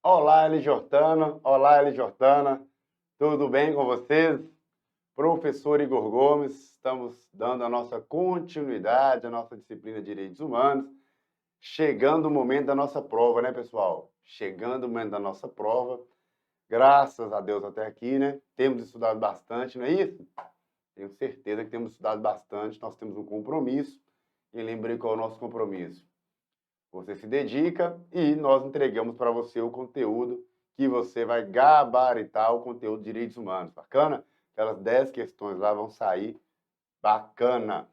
Olá, Eli Jordana. Olá, Eli Jordana. Tudo bem com vocês? Professor Igor Gomes, estamos dando a nossa continuidade à nossa disciplina de Direitos Humanos. Chegando o momento da nossa prova, né, pessoal? Chegando o momento da nossa prova. Graças a Deus até aqui, né? Temos estudado bastante, não é isso? Tenho certeza que temos estudado bastante. Nós temos um compromisso. E lembrei qual é o nosso compromisso. Você se dedica e nós entregamos para você o conteúdo que você vai gabaritar o conteúdo de direitos humanos. Bacana? Aquelas 10 questões lá vão sair bacana.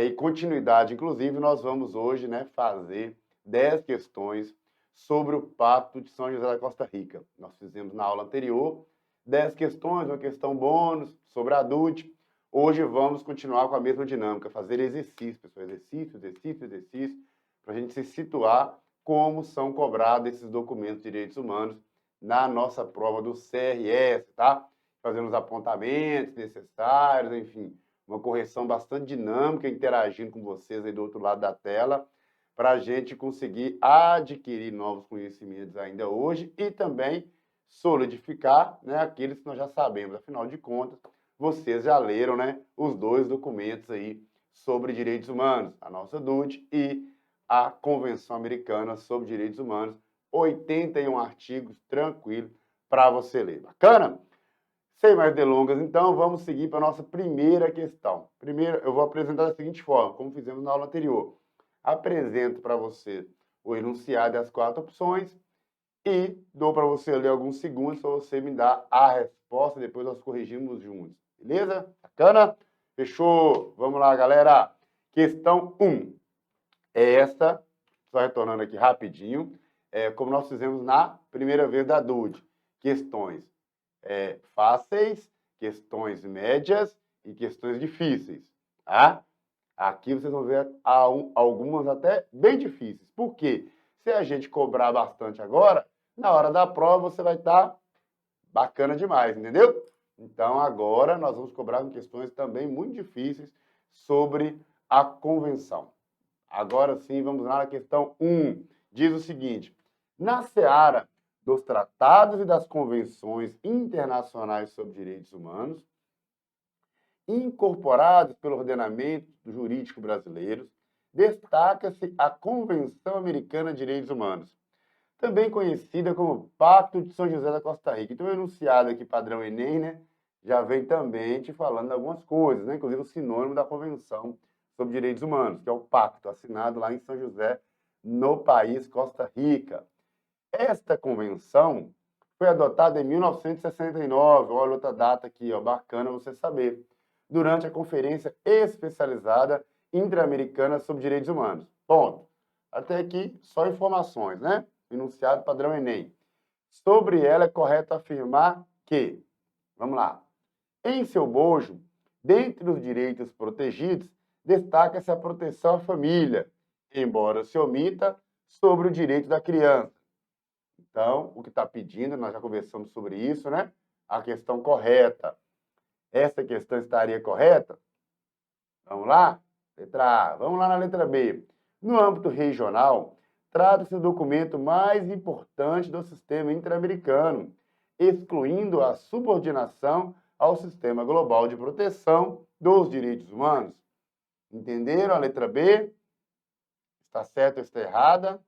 E continuidade, inclusive, nós vamos hoje, né, fazer 10 questões sobre o Pacto de São José da Costa Rica. Nós fizemos na aula anterior 10 questões, uma questão bônus sobre a DUT. Hoje vamos continuar com a mesma dinâmica, fazer exercício, pessoal, exercício, para a gente se situar como são cobrados esses documentos de direitos humanos na nossa prova do CRS, tá? Fazendo os apontamentos necessários, enfim, uma correção bastante dinâmica, interagindo com vocês aí do outro lado da tela, para a gente conseguir adquirir novos conhecimentos ainda hoje e também solidificar, né, aqueles que nós já sabemos. Afinal de contas, vocês já leram, né, os dois documentos aí sobre direitos humanos, a nossa DUT e a Convenção Americana sobre Direitos Humanos, 81 artigos, tranquilo, para você ler. Bacana? Sem mais delongas, então, vamos seguir para a nossa primeira questão. Primeiro, eu vou apresentar da seguinte forma, como fizemos na aula anterior. Apresento para você o enunciado e as 4 opções e dou para você ler alguns segundos para você me dar a resposta, depois nós corrigimos juntos. Beleza? Bacana? Fechou? Vamos lá, galera. Questão 1. É essa, só retornando aqui rapidinho, como nós fizemos na primeira vez da DUD. Questões fáceis, questões médias e questões difíceis, tá? Aqui vocês vão ver algumas até bem difíceis. Por quê? Se a gente cobrar bastante agora, na hora da prova você vai estar bacana demais, entendeu? Então agora nós vamos cobrar questões também muito difíceis sobre a convenção. Agora sim, vamos lá na questão 1. Diz o seguinte: na seara dos tratados e das convenções internacionais sobre direitos humanos, incorporados pelo ordenamento jurídico brasileiro, destaca-se a Convenção Americana de Direitos Humanos, também conhecida como Pacto de São José da Costa Rica. Então, o enunciado aqui, padrão Enem, né, já vem também te falando de algumas coisas, né, inclusive o sinônimo da Convenção sobre Direitos Humanos, que é o pacto assinado lá em São José, no país Costa Rica. Esta convenção foi adotada em 1969, olha outra data aqui, ó, bacana você saber, durante a Conferência Especializada Interamericana sobre Direitos Humanos. Ponto. Até aqui, só informações, né? Enunciado padrão Enem. Sobre ela é correto afirmar que, vamos lá, em seu bojo, dentre os direitos protegidos, destaca-se a proteção à família, embora se omita sobre o direito da criança. Então, o que está pedindo, nós já conversamos sobre isso, né? A questão correta. Essa questão estaria correta? Vamos lá? Letra A. Vamos lá na letra B. No âmbito regional, trata-se do documento mais importante do sistema interamericano, excluindo a subordinação ao sistema global de proteção dos direitos humanos. Entenderam a letra B? Está certa ou está errada?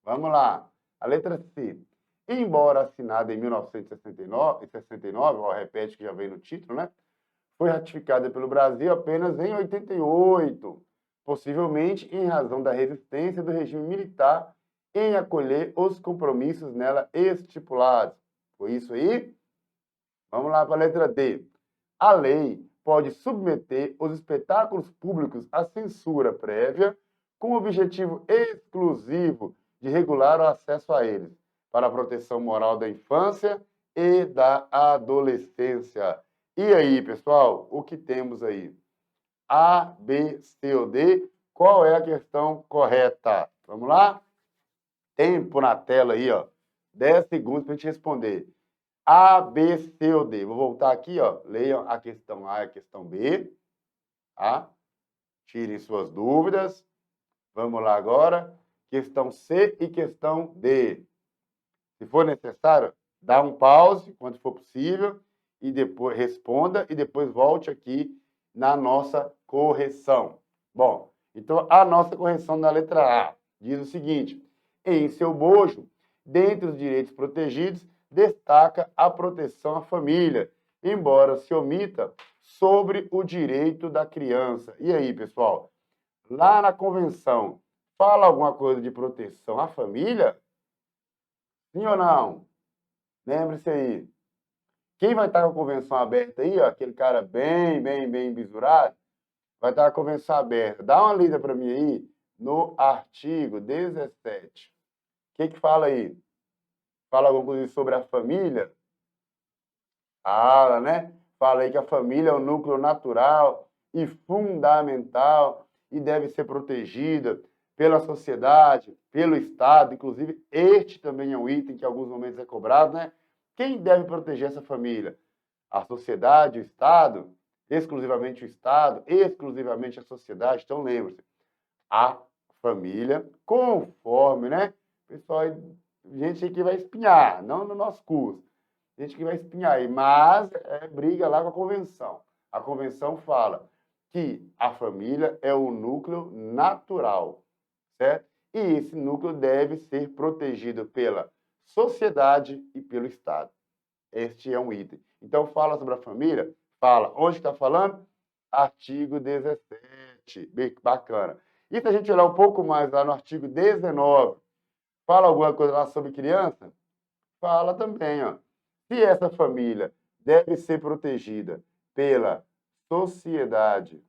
Vamos lá. A letra C. Embora assinada em 1969, ó, repete que já veio no título, né? Foi ratificada pelo Brasil apenas em 88, possivelmente em razão da resistência do regime militar em acolher os compromissos nela estipulados. Foi isso aí? Vamos lá para a letra D. A lei pode submeter os espetáculos públicos à censura prévia com o objetivo exclusivo de regular o acesso a eles, para a proteção moral da infância e da adolescência. E aí, pessoal, o que temos aí? A, B, C ou D? Qual é a questão correta? Vamos lá? Tempo na tela aí, ó. 10 segundos para a gente responder. A, B, C ou D? Vou voltar aqui, ó. Leiam a questão A e a questão B. Tá? Tirem suas dúvidas. Vamos lá agora. Questão C e questão D. Se for necessário, dá um pause quando for possível e depois responda e depois volte aqui na nossa correção. Bom, então a nossa correção na letra A diz o seguinte: em seu bojo, dentre os direitos protegidos, destaca a proteção à família, embora se omita sobre o direito da criança. E aí, pessoal? Lá na convenção, fala alguma coisa de proteção à família? Sim ou não? Lembre-se aí. Quem vai estar com a convenção aberta aí, ó, aquele cara bem bisurado, vai estar com a convenção aberta. Dá uma lida para mim aí no artigo 17. O que fala aí? Fala alguma coisa sobre a família? Fala, né? Fala aí que a família é o núcleo natural e fundamental e deve ser protegida pela sociedade, pelo Estado. Inclusive, este também é um item que em alguns momentos é cobrado, né? Quem deve proteger essa família? A sociedade, o Estado? Exclusivamente o Estado? Exclusivamente a sociedade? Então, lembre-se, a família, conforme, né? Pessoal, gente aqui vai espinhar, não no nosso curso. Gente que vai espinhar aí, mas briga lá com a convenção. A convenção fala que a família é o núcleo natural, certo? E esse núcleo deve ser protegido pela sociedade e pelo Estado. Este é um item. Então, fala sobre a família? Fala. Onde está falando? Artigo 17. Bem bacana. E se a gente olhar um pouco mais lá no artigo 19, fala alguma coisa lá sobre criança? Fala também, ó. Se essa família deve ser protegida pela sociedade,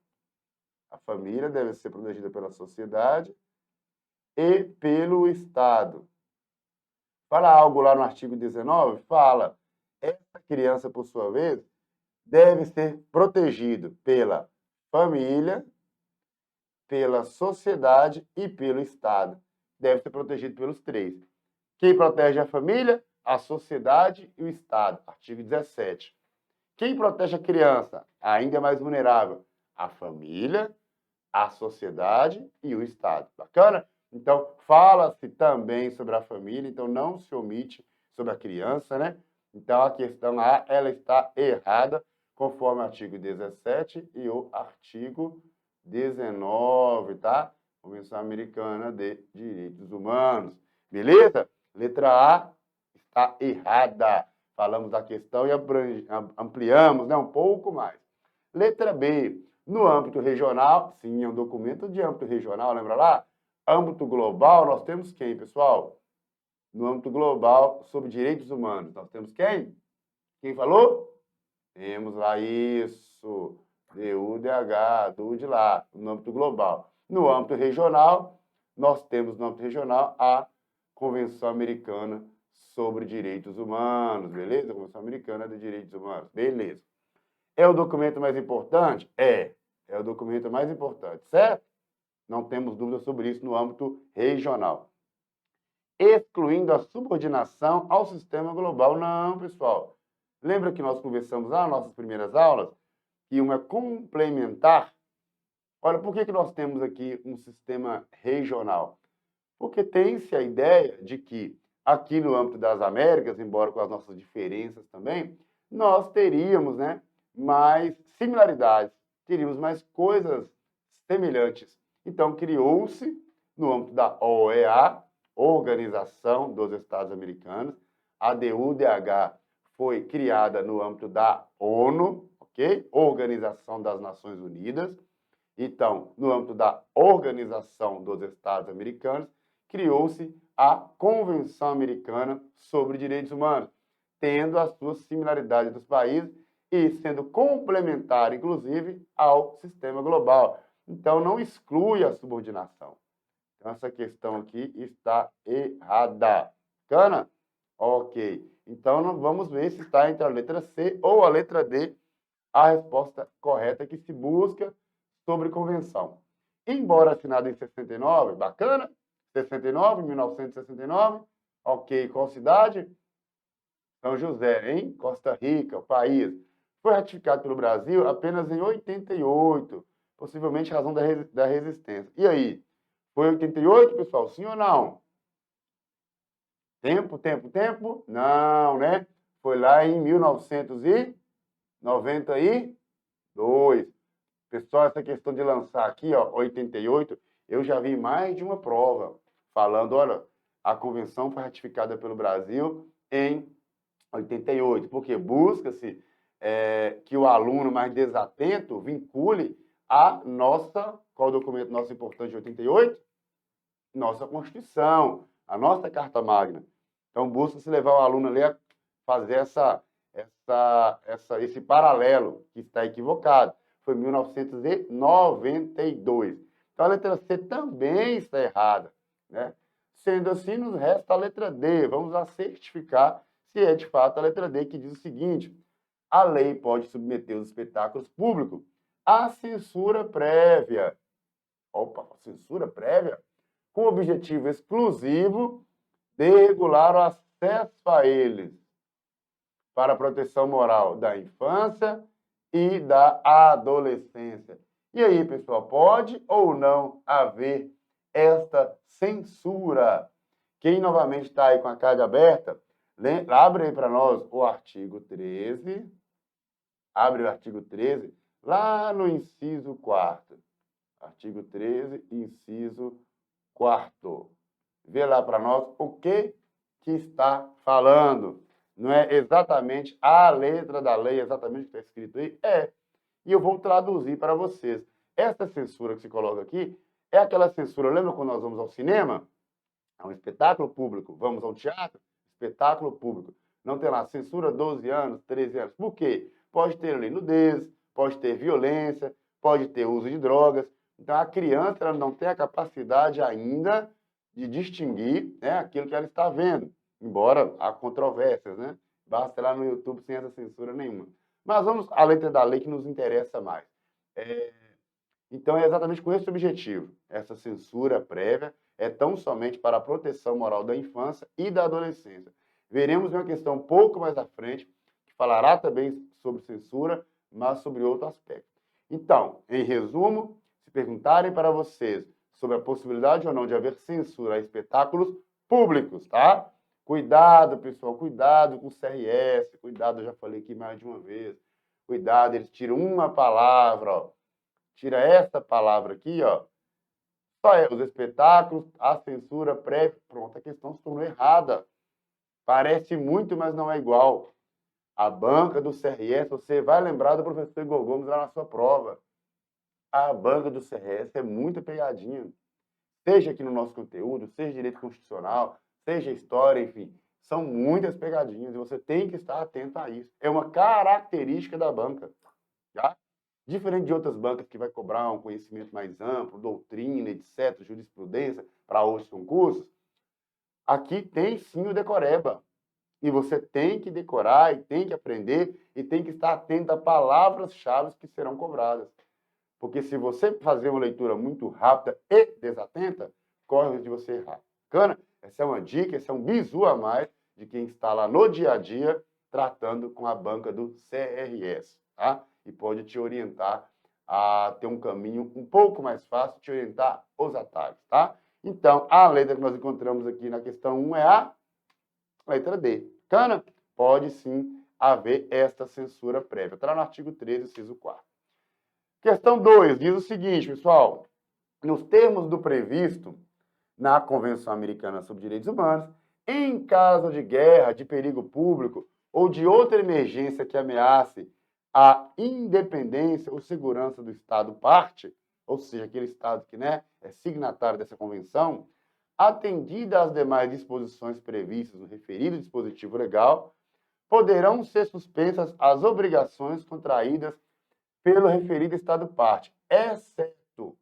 a família deve ser protegida pela sociedade e pelo Estado. Fala algo lá no artigo 19? Fala. Essa criança, por sua vez, deve ser protegido pela família, pela sociedade e pelo Estado. Deve ser protegido pelos três. Quem protege a família? A sociedade e o Estado. Artigo 17. Quem protege a criança? Ainda mais vulnerável. A família, a sociedade e o Estado. Bacana? Então, fala-se também sobre a família, então não se omite sobre a criança, né? Então, a questão A, ela está errada, conforme o artigo 17 e o artigo 19, tá? Convenção Americana de Direitos Humanos. Beleza? Letra A está errada. Falamos da questão e ampliamos, né, um pouco mais. Letra B. No âmbito regional, sim, é um documento de âmbito regional, lembra lá? Âmbito global, nós temos quem, pessoal? No âmbito global, sobre direitos humanos, nós temos quem? Quem falou? Temos lá isso, DUDH, DUD lá, no âmbito global. No âmbito regional, nós temos no âmbito regional a Convenção Americana sobre Direitos Humanos, beleza? Convenção Americana de Direitos Humanos, beleza. É o documento mais importante? É o documento mais importante, certo? Não temos dúvida sobre isso no âmbito regional. Excluindo a subordinação ao sistema global. Não, pessoal. Lembra que nós conversamos lá nas nossas primeiras aulas que uma é complementar? Olha, por que nós temos aqui um sistema regional? Porque tem-se a ideia de que aqui no âmbito das Américas, embora com as nossas diferenças também, nós teríamos, né, mais similaridades, teríamos mais coisas semelhantes. Então, criou-se, no âmbito da OEA, Organização dos Estados Americanos, a DUDH foi criada no âmbito da ONU, ok? Organização das Nações Unidas. Então, no âmbito da Organização dos Estados Americanos, criou-se a Convenção Americana sobre Direitos Humanos, tendo as suas similaridades dos países e sendo complementar, inclusive, ao sistema global. Então, não exclui a subordinação. Então, essa questão aqui está errada. Bacana? Ok. Então, vamos ver se está entre a letra C ou a letra D a resposta correta que se busca sobre convenção. Embora assinado em 69, bacana? 69, 1969. Ok. Qual cidade? São José, em Costa Rica, o país. Foi ratificado pelo Brasil apenas em 88, possivelmente em razão da resistência. E aí? Foi 88, pessoal? Sim ou não? Tempo? Não, né? Foi lá em 1992. Pessoal, essa questão de lançar aqui, ó, 88, eu já vi mais de uma prova falando, olha, a convenção foi ratificada pelo Brasil em 88, porque busca-se que o aluno mais desatento vincule a nossa, qual documento nosso importante de 88? Nossa Constituição, a nossa Carta Magna. Então, busca-se levar o aluno ali a fazer esse paralelo, que está equivocado. Foi 1992. Então, a letra C também está errada, né? Sendo assim, nos resta a letra D. Vamos lá certificar se é de fato a letra D, que diz o seguinte: a lei pode submeter os espetáculos públicos à censura prévia. Opa, censura prévia? Com o objetivo exclusivo de regular o acesso a eles para a proteção moral da infância e da adolescência. E aí, pessoal, pode ou não haver esta censura? Quem novamente está aí com a carta aberta, abre aí para nós o artigo 13. Abre o artigo 13, lá no inciso 4º. Artigo 13, inciso 4º. Vê lá para nós o que está falando. Não é exatamente a letra da lei, exatamente o que está escrito aí? É. E eu vou traduzir para vocês. Essa censura que se coloca aqui é aquela censura, lembra quando nós vamos ao cinema? A um espetáculo público. Vamos ao teatro? Espetáculo público. Não tem lá censura 12 anos, 13 anos. Por quê? Pode ter ali nudez, pode ter violência, pode ter uso de drogas. Então, a criança ela não tem a capacidade ainda de distinguir, né, aquilo que ela está vendo. Embora há controvérsias, né? Basta ir lá no YouTube sem essa censura nenhuma. Mas vamos à letra da lei que nos interessa mais. Então, é exatamente com esse objetivo. Essa censura prévia é tão somente para a proteção moral da infância e da adolescência. Veremos uma questão um pouco mais à frente, que falará também sobre censura, mas sobre outro aspecto. Então, em resumo, se perguntarem para vocês sobre a possibilidade ou não de haver censura a espetáculos públicos, tá? Cuidado, pessoal, cuidado com o CRS, cuidado, eu já falei aqui mais de uma vez. Cuidado, eles tiram uma palavra, ó. Tira essa palavra aqui, ó. Só é os espetáculos, a censura prévia. Pronto, a questão se tornou errada. Parece muito, mas não é igual. A banca do CRS, você vai lembrar do professor Igor Gomes lá na sua prova. A banca do CRS é muito pegadinha. Seja aqui no nosso conteúdo, seja direito constitucional, seja história, enfim. São muitas pegadinhas e você tem que estar atento a isso. É uma característica da banca. Tá? Diferente de outras bancas que vai cobrar um conhecimento mais amplo, doutrina, etc., jurisprudência, para outros concursos, aqui tem sim o decoreba. E você tem que decorar, e tem que aprender, e tem que estar atento a palavras-chave que serão cobradas. Porque se você fazer uma leitura muito rápida e desatenta, corre o risco de você errar. Bacana? Essa é uma dica, esse é um bizu a mais de quem está lá no dia a dia tratando com a banca do CRS, tá? E pode te orientar a ter um caminho um pouco mais fácil, te orientar os atalhos, tá? Então, a letra que nós encontramos aqui na questão 1 é a letra D. Bacana? Pode sim haver esta censura prévia. Está no artigo 13, inciso 4º. Questão 2 diz o seguinte, pessoal. Nos termos do previsto na Convenção Americana sobre Direitos Humanos, em caso de guerra, de perigo público ou de outra emergência que ameace a independência ou segurança do Estado parte, ou seja, aquele Estado que, né, é signatário dessa convenção, atendida às demais disposições previstas no referido dispositivo legal, poderão ser suspensas as obrigações contraídas pelo referido Estado parte, exceto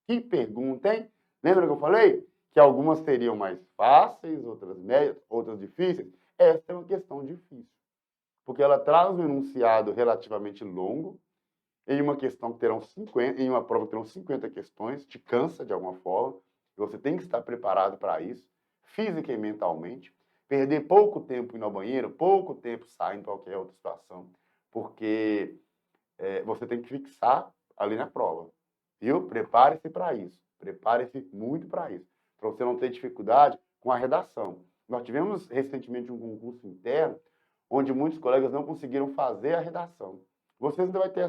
que perguntem, lembra que eu falei? Que algumas seriam mais fáceis, outras médias, outras difíceis. Essa é uma questão difícil, porque ela traz um enunciado relativamente longo, em uma questão que terão 50, em uma prova que terão 50 questões, te cansa de alguma forma, e você tem que estar preparado para isso, física e mentalmente, perder pouco tempo indo ao banheiro, pouco tempo saindo em qualquer outra situação, porque você tem que fixar ali na prova, viu? Prepare-se para isso, prepare-se muito para isso, para você não ter dificuldade com a redação. Nós tivemos recentemente um concurso interno onde muitos colegas não conseguiram fazer a redação. Vocês ainda vai ter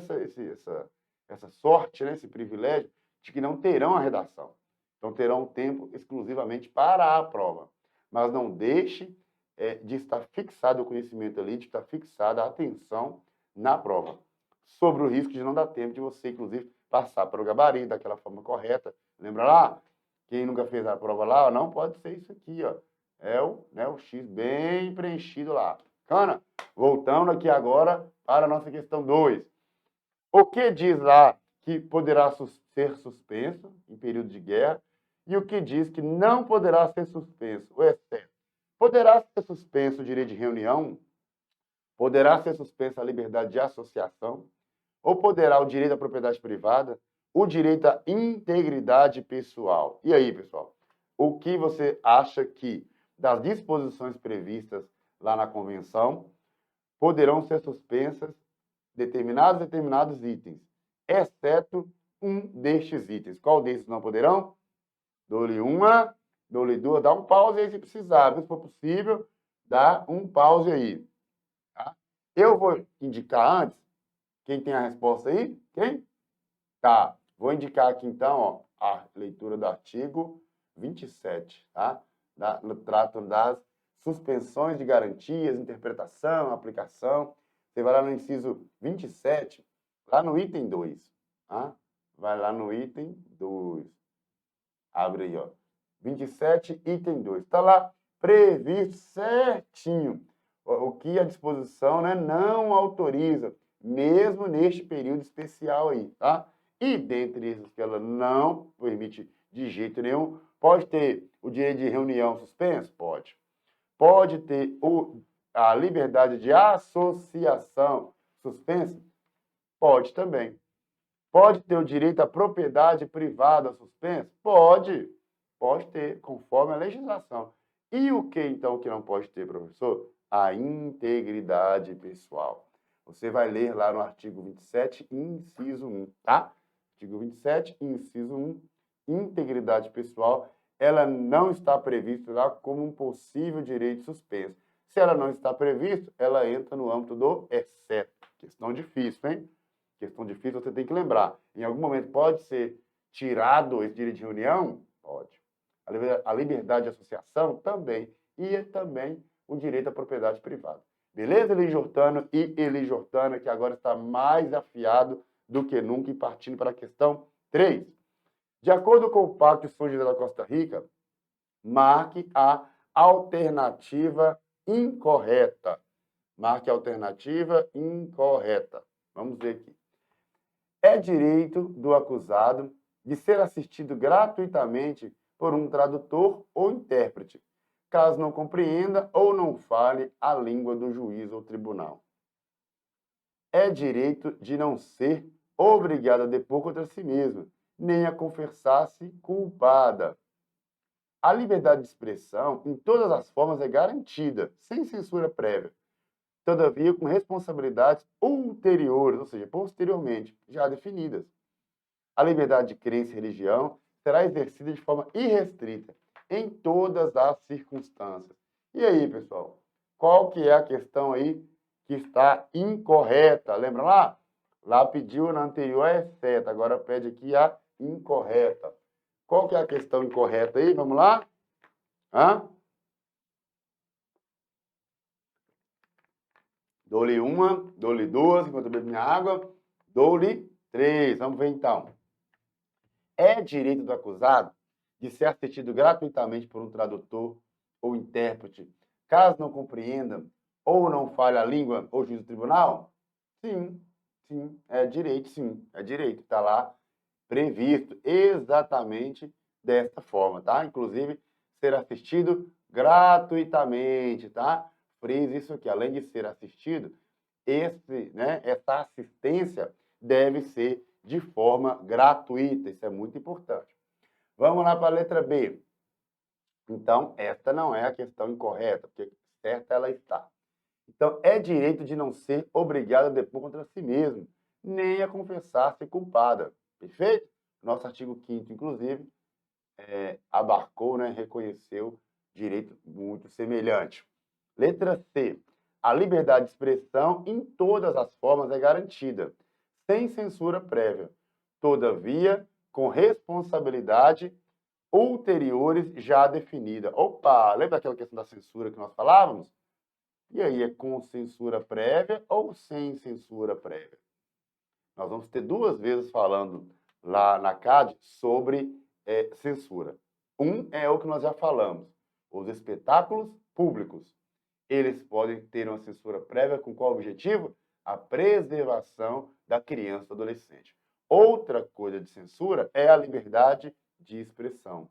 essa sorte, né, esse privilégio de que não terão a redação. Então, terão um tempo exclusivamente para a prova. Mas não deixe de estar fixado o conhecimento ali, de estar fixada a atenção na prova. Sobre o risco de não dar tempo de você, inclusive, passar pelo gabarito daquela forma correta. Lembra lá? Quem nunca fez a prova lá, ó, não pode ser isso aqui, ó. É o X bem preenchido lá. Bacana? Voltando aqui agora para a nossa questão 2. O que diz lá que poderá ser suspenso em período de guerra e o que diz que não poderá ser suspenso, o excesso? Poderá ser suspenso o direito de reunião? Poderá ser suspensa a liberdade de associação? Ou poderá o direito à propriedade privada? O direito à integridade pessoal? E aí, pessoal? O que você acha que das disposições previstas lá na convenção poderão ser suspensas determinados itens, exceto um destes itens? Qual desses não poderão? Dou-lhe uma, dou-lhe duas, dá um pause aí se precisar, se for possível, dá um pause aí. Tá? Eu vou indicar antes, quem tem a resposta aí? Quem? Tá, vou indicar aqui então, ó, a leitura do artigo 27, tá? Tratam das suspensões de garantias, interpretação, aplicação. Você vai lá no inciso 27, lá no item 2, tá? Vai lá no item 2. Abre aí, ó. 27, item 2. Está lá previsto certinho o que a disposição, né, não autoriza, mesmo neste período especial aí, tá? E dentre esses que ela não permite de jeito nenhum, pode ter o direito de reunião suspenso? Pode. Pode ter a liberdade de associação suspensa? Pode também. Pode ter o direito à propriedade privada suspensa? Pode. Pode ter, conforme a legislação. E o que, então, que não pode ter, professor? A integridade pessoal. Você vai ler lá no artigo 27, inciso 1, tá? Artigo 27, inciso 1, integridade pessoal, ela não está prevista lá como um possível direito suspenso. Se ela não está prevista, ela entra no âmbito do exceto. Questão difícil, hein? Questão difícil, você tem que lembrar. Em algum momento pode ser tirado esse direito de reunião? Pode. A liberdade de associação? Também. E também o direito à propriedade privada. Beleza, Eli Jordano e Eli Jordana, que agora está mais afiado do que nunca e partindo para a questão 3. De acordo com o Pacto de São José da Costa Rica, marque a alternativa incorreta. Marque a alternativa incorreta. Vamos ver aqui. É direito do acusado de ser assistido gratuitamente por um tradutor ou intérprete, caso não compreenda ou não fale a língua do juiz ou tribunal. É direito de não ser obrigado a depor contra si mesmo, nem a confessar-se culpada. A liberdade de expressão, em todas as formas, é garantida, sem censura prévia. Todavia, com responsabilidades ulteriores, ou seja, posteriormente, já definidas. A liberdade de crença e religião será exercida de forma irrestrita, em todas as circunstâncias. E aí, pessoal, qual que é a questão aí que está incorreta? Lembra lá? Lá pediu na anterior a exceto, agora pede aqui a incorreta. Qual que é a questão incorreta aí? Vamos lá? Hã? Dou-lhe uma, dou-lhe duas, enquanto eu bebo minha água. Dou-lhe três. Vamos ver então. É direito do acusado de ser assistido gratuitamente por um tradutor ou intérprete, caso não compreenda ou não fale a língua ou juiz do tribunal? Sim, sim, é direito, sim, é direito. Está lá previsto exatamente desta forma, tá? Inclusive, ser assistido gratuitamente, tá? Frise isso aqui, além de ser assistido, essa assistência deve ser de forma gratuita, isso é muito importante. Vamos lá para a letra B. Então, esta não é a questão incorreta, porque certa ela está. Então, é direito de não ser obrigado a depor contra si mesmo, nem a confessar-se culpada. Perfeito? Nosso artigo 5º, inclusive, abarcou, né, reconheceu Direito muito semelhante. Letra C. A liberdade de expressão em todas as formas é garantida, sem censura prévia. Todavia, com responsabilidade ulteriores já definida. Opa, lembra aquela questão da censura que nós falávamos? E aí, é com censura prévia ou sem censura prévia? Nós vamos ter 2 vezes falando lá na CAD sobre censura. Um é o que nós já falamos, os espetáculos públicos. Eles podem ter uma censura prévia com qual objetivo? A preservação da criança e do adolescente. Outra coisa de censura é a liberdade de expressão.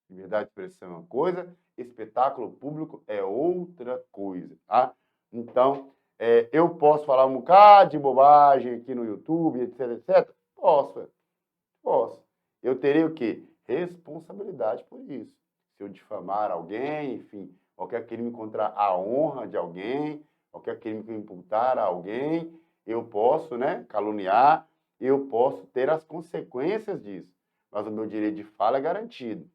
Liberdade de expressão é uma coisa, espetáculo público é outra coisa, tá? Então, eu posso falar um bocado de bobagem aqui no YouTube, etc, etc? Posso, posso. Eu terei o quê? Responsabilidade por isso. Se eu difamar alguém, enfim, qualquer crime contra a honra de alguém, qualquer crime que eu imputar a alguém, eu posso, né, caluniar, eu posso ter as consequências disso. Mas o meu direito de fala é garantido.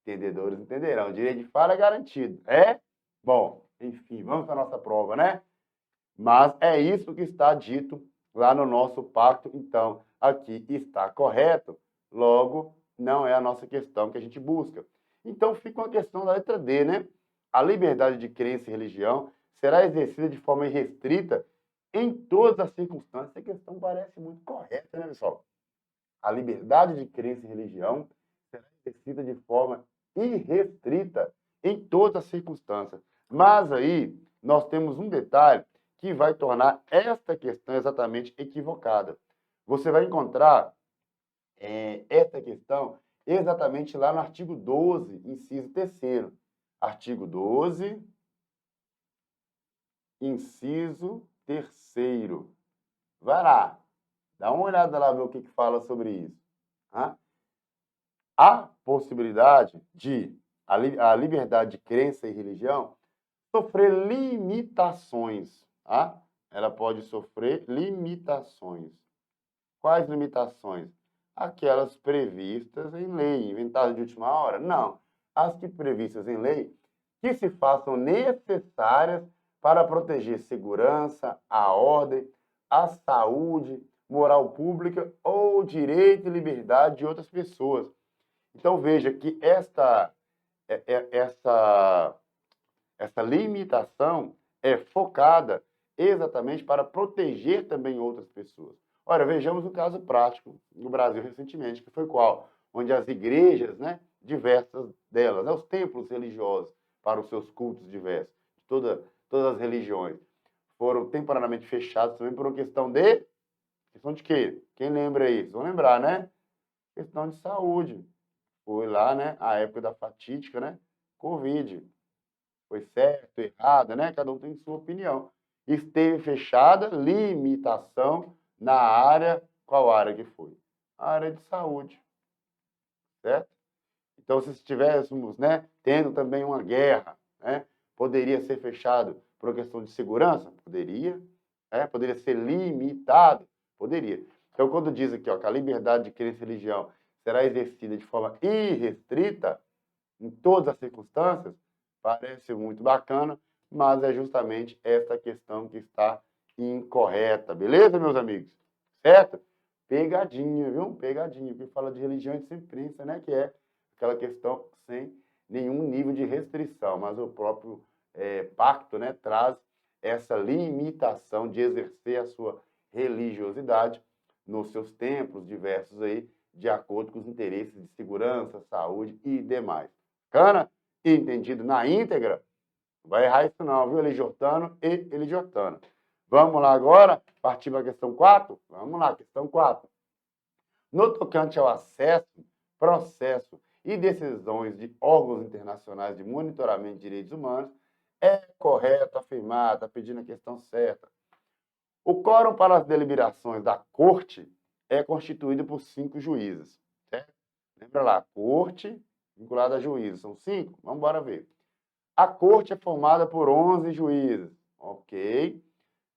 Entendedores entenderão. O direito de fala é garantido. É? Bom, enfim, vamos para a nossa prova, né? Mas é isso que está dito lá no nosso pacto. Então, aqui está correto. Logo, não é a nossa questão que a gente busca. Então, fica uma questão da letra D, né? A liberdade de crença e religião será exercida de forma irrestrita em todas as circunstâncias. Essa questão parece muito correta, né, pessoal? A liberdade de crença e religião será exercida de forma irrestrita em todas as circunstâncias. Mas aí nós temos um detalhe que vai tornar esta questão exatamente equivocada. Você vai encontrar esta questão exatamente lá no artigo 12, inciso 3º. Artigo 12, inciso 3º. Vai lá, dá uma olhada lá, ver o que fala sobre isso. Tá? A possibilidade de a liberdade de crença e religião sofrer limitações, tá? Ela pode sofrer limitações. Quais limitações? Aquelas previstas em lei, inventadas de última hora? Não. As que previstas em lei que se façam necessárias para proteger segurança, a ordem, a saúde, moral pública ou direito e liberdade de outras pessoas. Então veja que essa limitação é focada exatamente para proteger também outras pessoas. Ora, vejamos um caso prático no Brasil recentemente, que foi qual? Onde as igrejas, né, diversas delas, né, os templos religiosos para os seus cultos diversos, todas as religiões, foram temporariamente fechados também por uma questão de quê? Quem lembra aí? Vocês vão lembrar, né? Questão de saúde. Foi lá, né, a época da fatídica, né, Covid. Foi certo, errado, né? Cada um tem sua opinião. Esteve fechada, limitação na área, qual área que foi? A área de saúde, certo? Então, se estivéssemos, né, tendo também uma guerra, né, poderia ser fechado por uma questão de segurança? Poderia. Poderia ser limitado? Poderia. Então, quando diz aqui, ó, que a liberdade de crença e religião será exercida de forma irrestrita em todas as circunstâncias, parece muito bacana, mas é justamente essa questão que está incorreta. Beleza, meus amigos? Certo? Pegadinha, viu? Pegadinha. Quem fala de religião a gente sempre pensa, né, que é aquela questão sem nenhum nível de restrição, mas o próprio pacto, né, traz essa limitação de exercer a sua religiosidade nos seus templos diversos aí, de acordo com os interesses de segurança, saúde e demais. Bacana? Entendido na íntegra? Não vai errar isso não, viu, Elijortano e Elijortana. Vamos lá agora, partir para a questão 4? Vamos lá, questão 4. No tocante ao acesso, processo e decisões de órgãos internacionais de monitoramento de direitos humanos, é correto afirmar, está pedindo a questão certa. O quórum para as deliberações da Corte é constituído por 5 juízes, certo? Lembra lá, Corte vinculada a juízes, são 5? Vamos embora ver. A Corte é formada por 11 juízes, ok?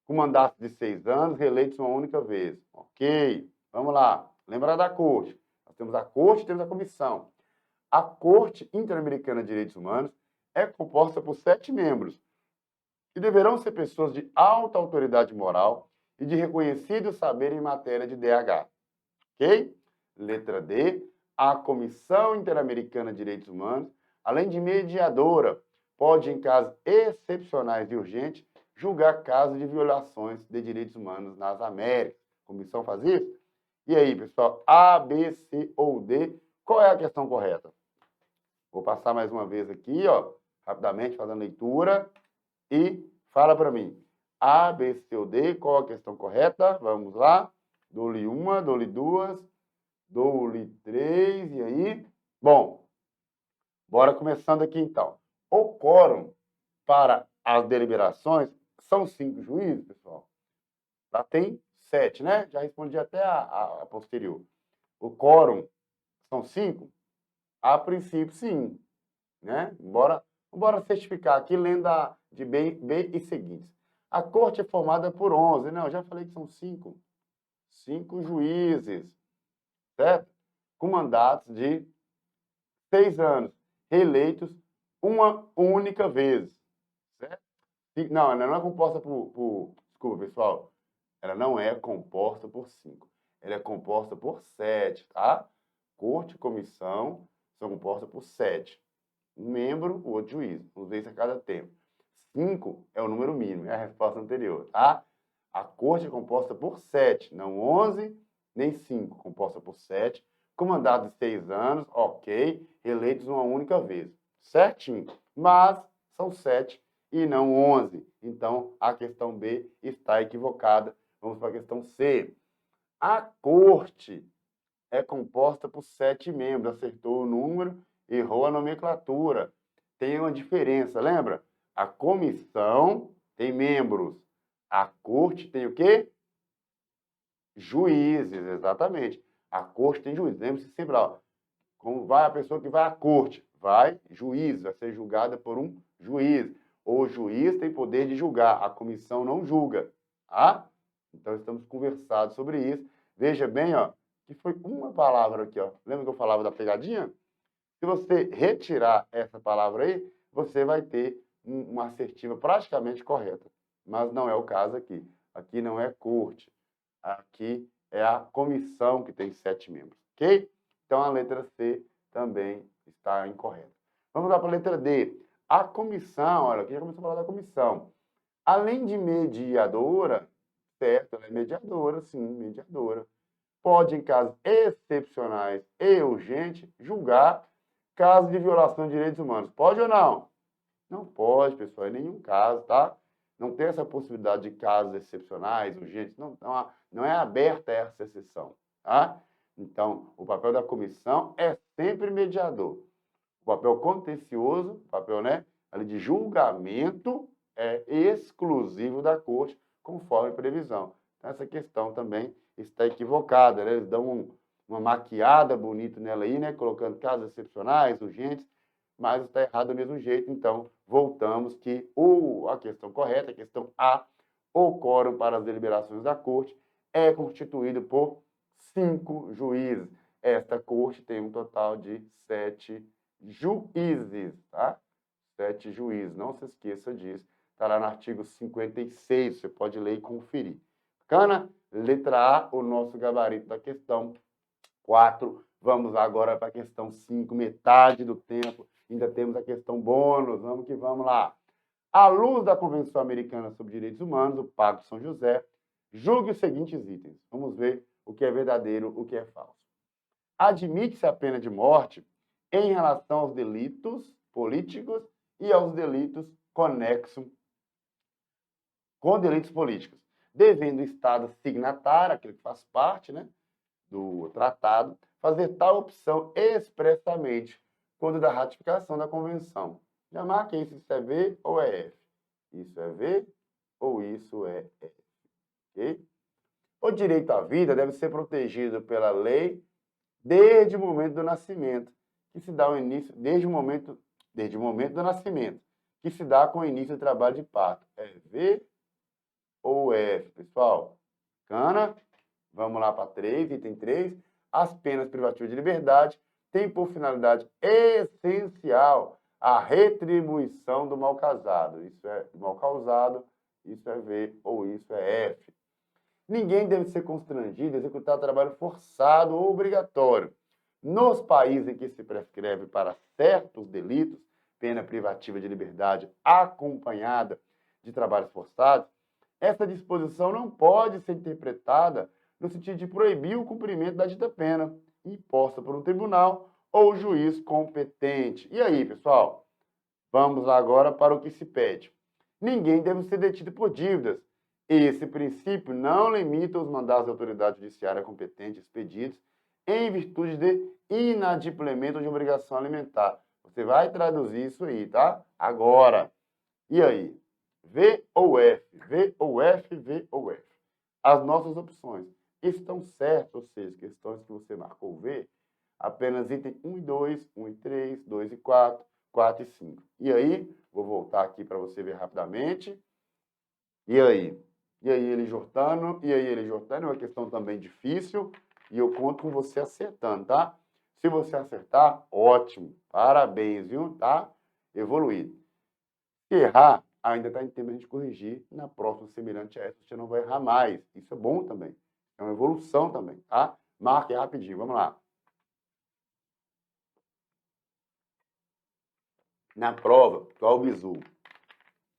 Com mandato de 6 anos, reeleitos uma única vez, ok? Vamos lá, lembra da Corte. Nós temos a Corte e temos a Comissão. A Corte Interamericana de Direitos Humanos é composta por 7 membros, que deverão ser pessoas de alta autoridade moral e de reconhecido saber em matéria de DH. Ok? Letra D. A Comissão Interamericana de Direitos Humanos, além de mediadora, pode, em casos excepcionais e urgentes, julgar casos de violações de direitos humanos nas Américas. A comissão faz isso? E aí, pessoal, A, B, C ou D, qual é a questão correta? Vou passar mais uma vez aqui, ó, rapidamente, fazendo leitura, e fala para mim. A, B, C ou D, qual a questão correta? Vamos lá. Dou-lhe uma, dou-lhe duas, dou-lhe três, e aí? Bom, bora começando aqui então. O quórum para as deliberações são 5 juízes, pessoal. Lá tem 7, né? Já respondi até a posterior. O quórum são 5? A princípio, sim. Né? Bora certificar aqui, lendo de B e seguintes. A corte é formada por 11. Não, eu já falei que são 5. 5 juízes, certo? Com mandatos de 6 anos, reeleitos uma única vez, certo? Não, ela não é composta desculpa, pessoal. Ela não é composta por 5. Ela é composta por 7, tá? Corte e comissão são compostas por 7. Um membro, o outro juiz. Uma vez a cada tempo. 5 é o número mínimo, é a resposta anterior, tá? A corte é composta por 7, não 11, nem 5, composta por 7, com mandato de 6 anos, ok, eleitos uma única vez. Certinho. Mas são 7 e não 11. Então, a questão B está equivocada. Vamos para a questão C. A corte é composta por 7 membros. Acertou o número, errou a nomenclatura. Tem uma diferença, lembra? A comissão tem membros. A corte tem o quê? Juízes, exatamente. A corte tem juízes. Lembre-se sempre, ó, como vai a pessoa que vai à corte? Vai juiz, vai ser julgada por um juiz. O juiz tem poder de julgar, a comissão não julga. Tá? Então, estamos conversados sobre isso. Veja bem, ó, que foi uma palavra aqui, ó. Lembra que eu falava da pegadinha? Se você retirar essa palavra aí, você vai ter uma assertiva praticamente correta. Mas não é o caso aqui. Aqui não é corte. Aqui é a comissão que tem 7 membros, ok? Então, a letra C também está incorreta. Vamos lá para a letra D. A comissão, olha, aqui já começou a falar da comissão. Além de mediadora, certo, ela é mediadora, sim, mediadora. Pode, em casos excepcionais e urgentes, julgar casos de violação de direitos humanos. Pode ou não? Não pode, pessoal, em nenhum caso, tá? Não tem essa possibilidade de casos excepcionais, urgentes, não é aberta essa exceção, tá? Então, o papel da comissão é sempre mediador. O papel contencioso, o papel, né, ali de julgamento, é exclusivo da corte, conforme previsão. Então, essa questão também está equivocada, né? Eles dão uma maquiada bonita nela aí, né, colocando casos excepcionais, urgentes, mas está errado do mesmo jeito. Então, voltamos que a questão correta, a questão A, o quórum para as deliberações da corte é constituído por 5 juízes. Esta corte tem um total de 7 juízes, tá? 7 juízes, não se esqueça disso. Está lá no artigo 56, você pode ler e conferir. Bacana? Letra A, o nosso gabarito da questão 4. Vamos agora para a questão 5, metade do tempo. Ainda temos a questão bônus, vamos que vamos lá. À luz da Convenção Americana sobre Direitos Humanos, o Pacto de São José, julgue os seguintes itens. Vamos ver o que é verdadeiro, o que é falso. Admite-se a pena de morte em relação aos delitos políticos e aos delitos conexos com delitos políticos, devendo o Estado signatário, aquele que faz parte, né, do tratado, fazer tal opção expressamente quando da ratificação da convenção. Já marca isso é V ou é F. Isso é V ou isso é F. Okay? O direito à vida deve ser protegido pela lei desde o momento do nascimento, que se dá o início, desde o momento do nascimento, que se dá com o início do trabalho de parto. É V ou F, pessoal? Bacana? Vamos lá para 3, item 3. As penas privativas de liberdade tem por finalidade essencial a retribuição do mal causado. Isso é mal causado, isso é V ou isso é F. Ninguém deve ser constrangido a executar trabalho forçado ou obrigatório. Nos países em que se prescreve para certos delitos pena privativa de liberdade acompanhada de trabalhos forçados, essa disposição não pode ser interpretada no sentido de proibir o cumprimento da dita pena imposta por um tribunal ou juiz competente. E aí, pessoal? Vamos agora para o que se pede. Ninguém deve ser detido por dívidas. Esse princípio não limita os mandados da autoridade judiciária competente expedidos em virtude de inadimplemento de obrigação alimentar. Você vai traduzir isso aí, tá? Agora. E aí? V ou F? V ou F? V ou F? As nossas opções estão certas, ou seja, questões que você marcou V, apenas item 1 e 2, 1 e 3, 2 e 4, 4 e 5. E aí, vou voltar aqui para você ver rapidamente. E aí? E aí, ele Jordano? E aí, ele Jordano? É uma questão também difícil e eu conto com você acertando, tá? Se você acertar, ótimo. Parabéns, viu? Tá evoluído. Se errar, ainda está em tempo de a gente corrigir. Na próxima, semelhante a essa, você não vai errar mais. Isso é bom também. É uma evolução também, tá? Marque rapidinho. Vamos lá. Na prova, qual o bizu?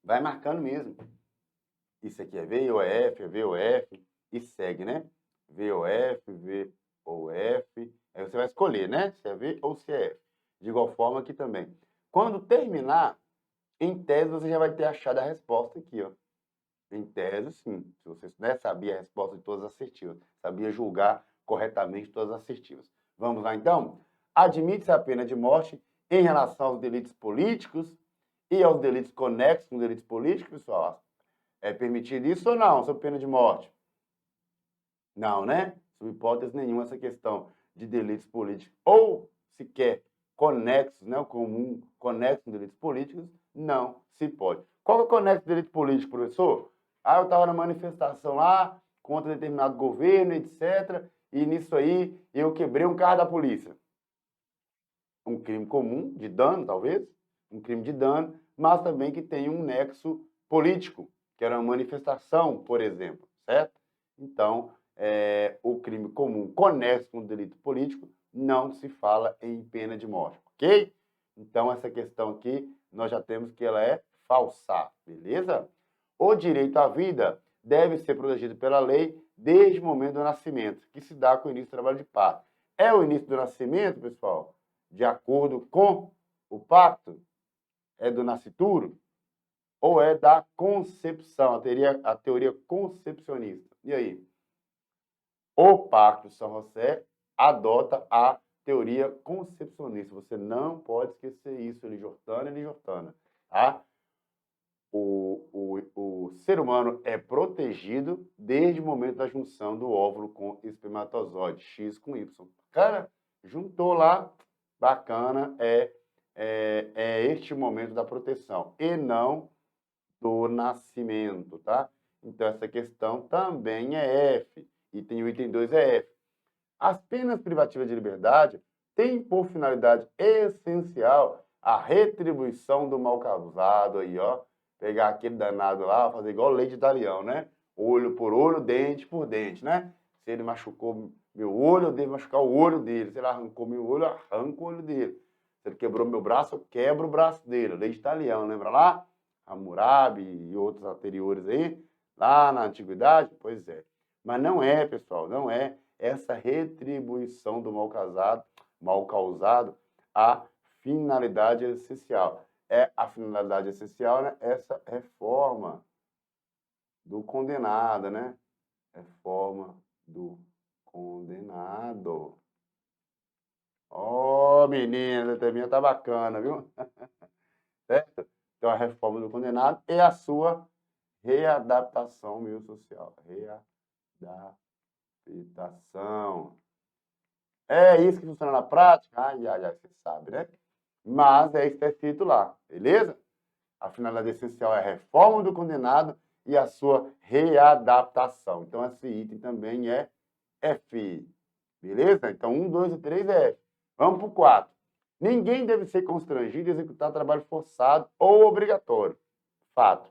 Vai marcando mesmo. Isso aqui é V ou é F, é V ou F, e segue, né? V ou F, V ou F. Aí você vai escolher, né? Se é V ou se é F. De igual forma aqui também. Quando terminar, em tese você já vai ter achado a resposta aqui, ó. Em tese, sim. Se você sabia a resposta de todas as assertivas, sabia julgar corretamente todas as assertivas. Vamos lá, então? Admite-se a pena de morte em relação aos delitos políticos e aos delitos conexos com delitos políticos, pessoal? É permitido isso ou não, sob pena de morte? Não, né? Sob hipótese nenhuma, essa questão de delitos políticos ou sequer conexos, né? O comum conexo com delitos políticos, não se pode. Qual é o conexo de delito político, professor? Ah, eu estava na manifestação lá contra determinado governo, etc. E nisso aí eu quebrei um carro da polícia. Um crime comum, de dano, talvez, um crime de dano, mas também que tem um nexo político, que era uma manifestação, por exemplo, certo? Então, o crime comum conexo com o delito político não se fala em pena de morte, ok? Então, essa questão aqui, nós já temos que ela é falsa, beleza? O direito à vida deve ser protegido pela lei desde o momento do nascimento, que se dá com o início do trabalho de parto. É o início do nascimento, pessoal? De acordo com o pacto? É do nascituro? Ou é da concepção, a teoria concepcionista? E aí? O Pacto de São José adota a teoria concepcionista. Você não pode esquecer isso, Elijortana e Elijortana. Tá? O ser humano é protegido desde o momento da junção do óvulo com espermatozoide, X com Y. Cara, juntou lá, bacana, é este momento da proteção, e não do nascimento, tá? Então, essa questão também é F. Item 1 e item 2 é F. As penas privativas de liberdade têm por finalidade essencial a retribuição do mal causado aí, ó. Pegar aquele danado lá, fazer igual lei de Italião, né? Olho por olho, dente por dente, né? Se ele machucou meu olho, eu devo machucar o olho dele. Se ele arrancou meu olho, eu arranco o olho dele. Se ele quebrou meu braço, eu quebro o braço dele. Lei de Italião, lembra lá? Hammurabi e outros anteriores aí, lá na antiguidade? Pois é. Mas não é, pessoal, não é essa retribuição do mal causado, a finalidade essencial. É a finalidade essencial, né? Essa reforma do condenado, né? Reforma do condenado. Ó, menina, a terminha tá bacana, viu? Certo? Então, a reforma do condenado e a sua readaptação meio social. Readaptação. É isso que funciona na prática? Ai, ai, ai, você sabe, né? Mas é isso que está escrito lá, beleza? A finalidade essencial é a reforma do condenado e a sua readaptação. Então, esse item também é F, beleza? Então, 1, 2 e 3 é F. Vamos para o 4. Ninguém deve ser constrangido a executar trabalho forçado ou obrigatório. Fato.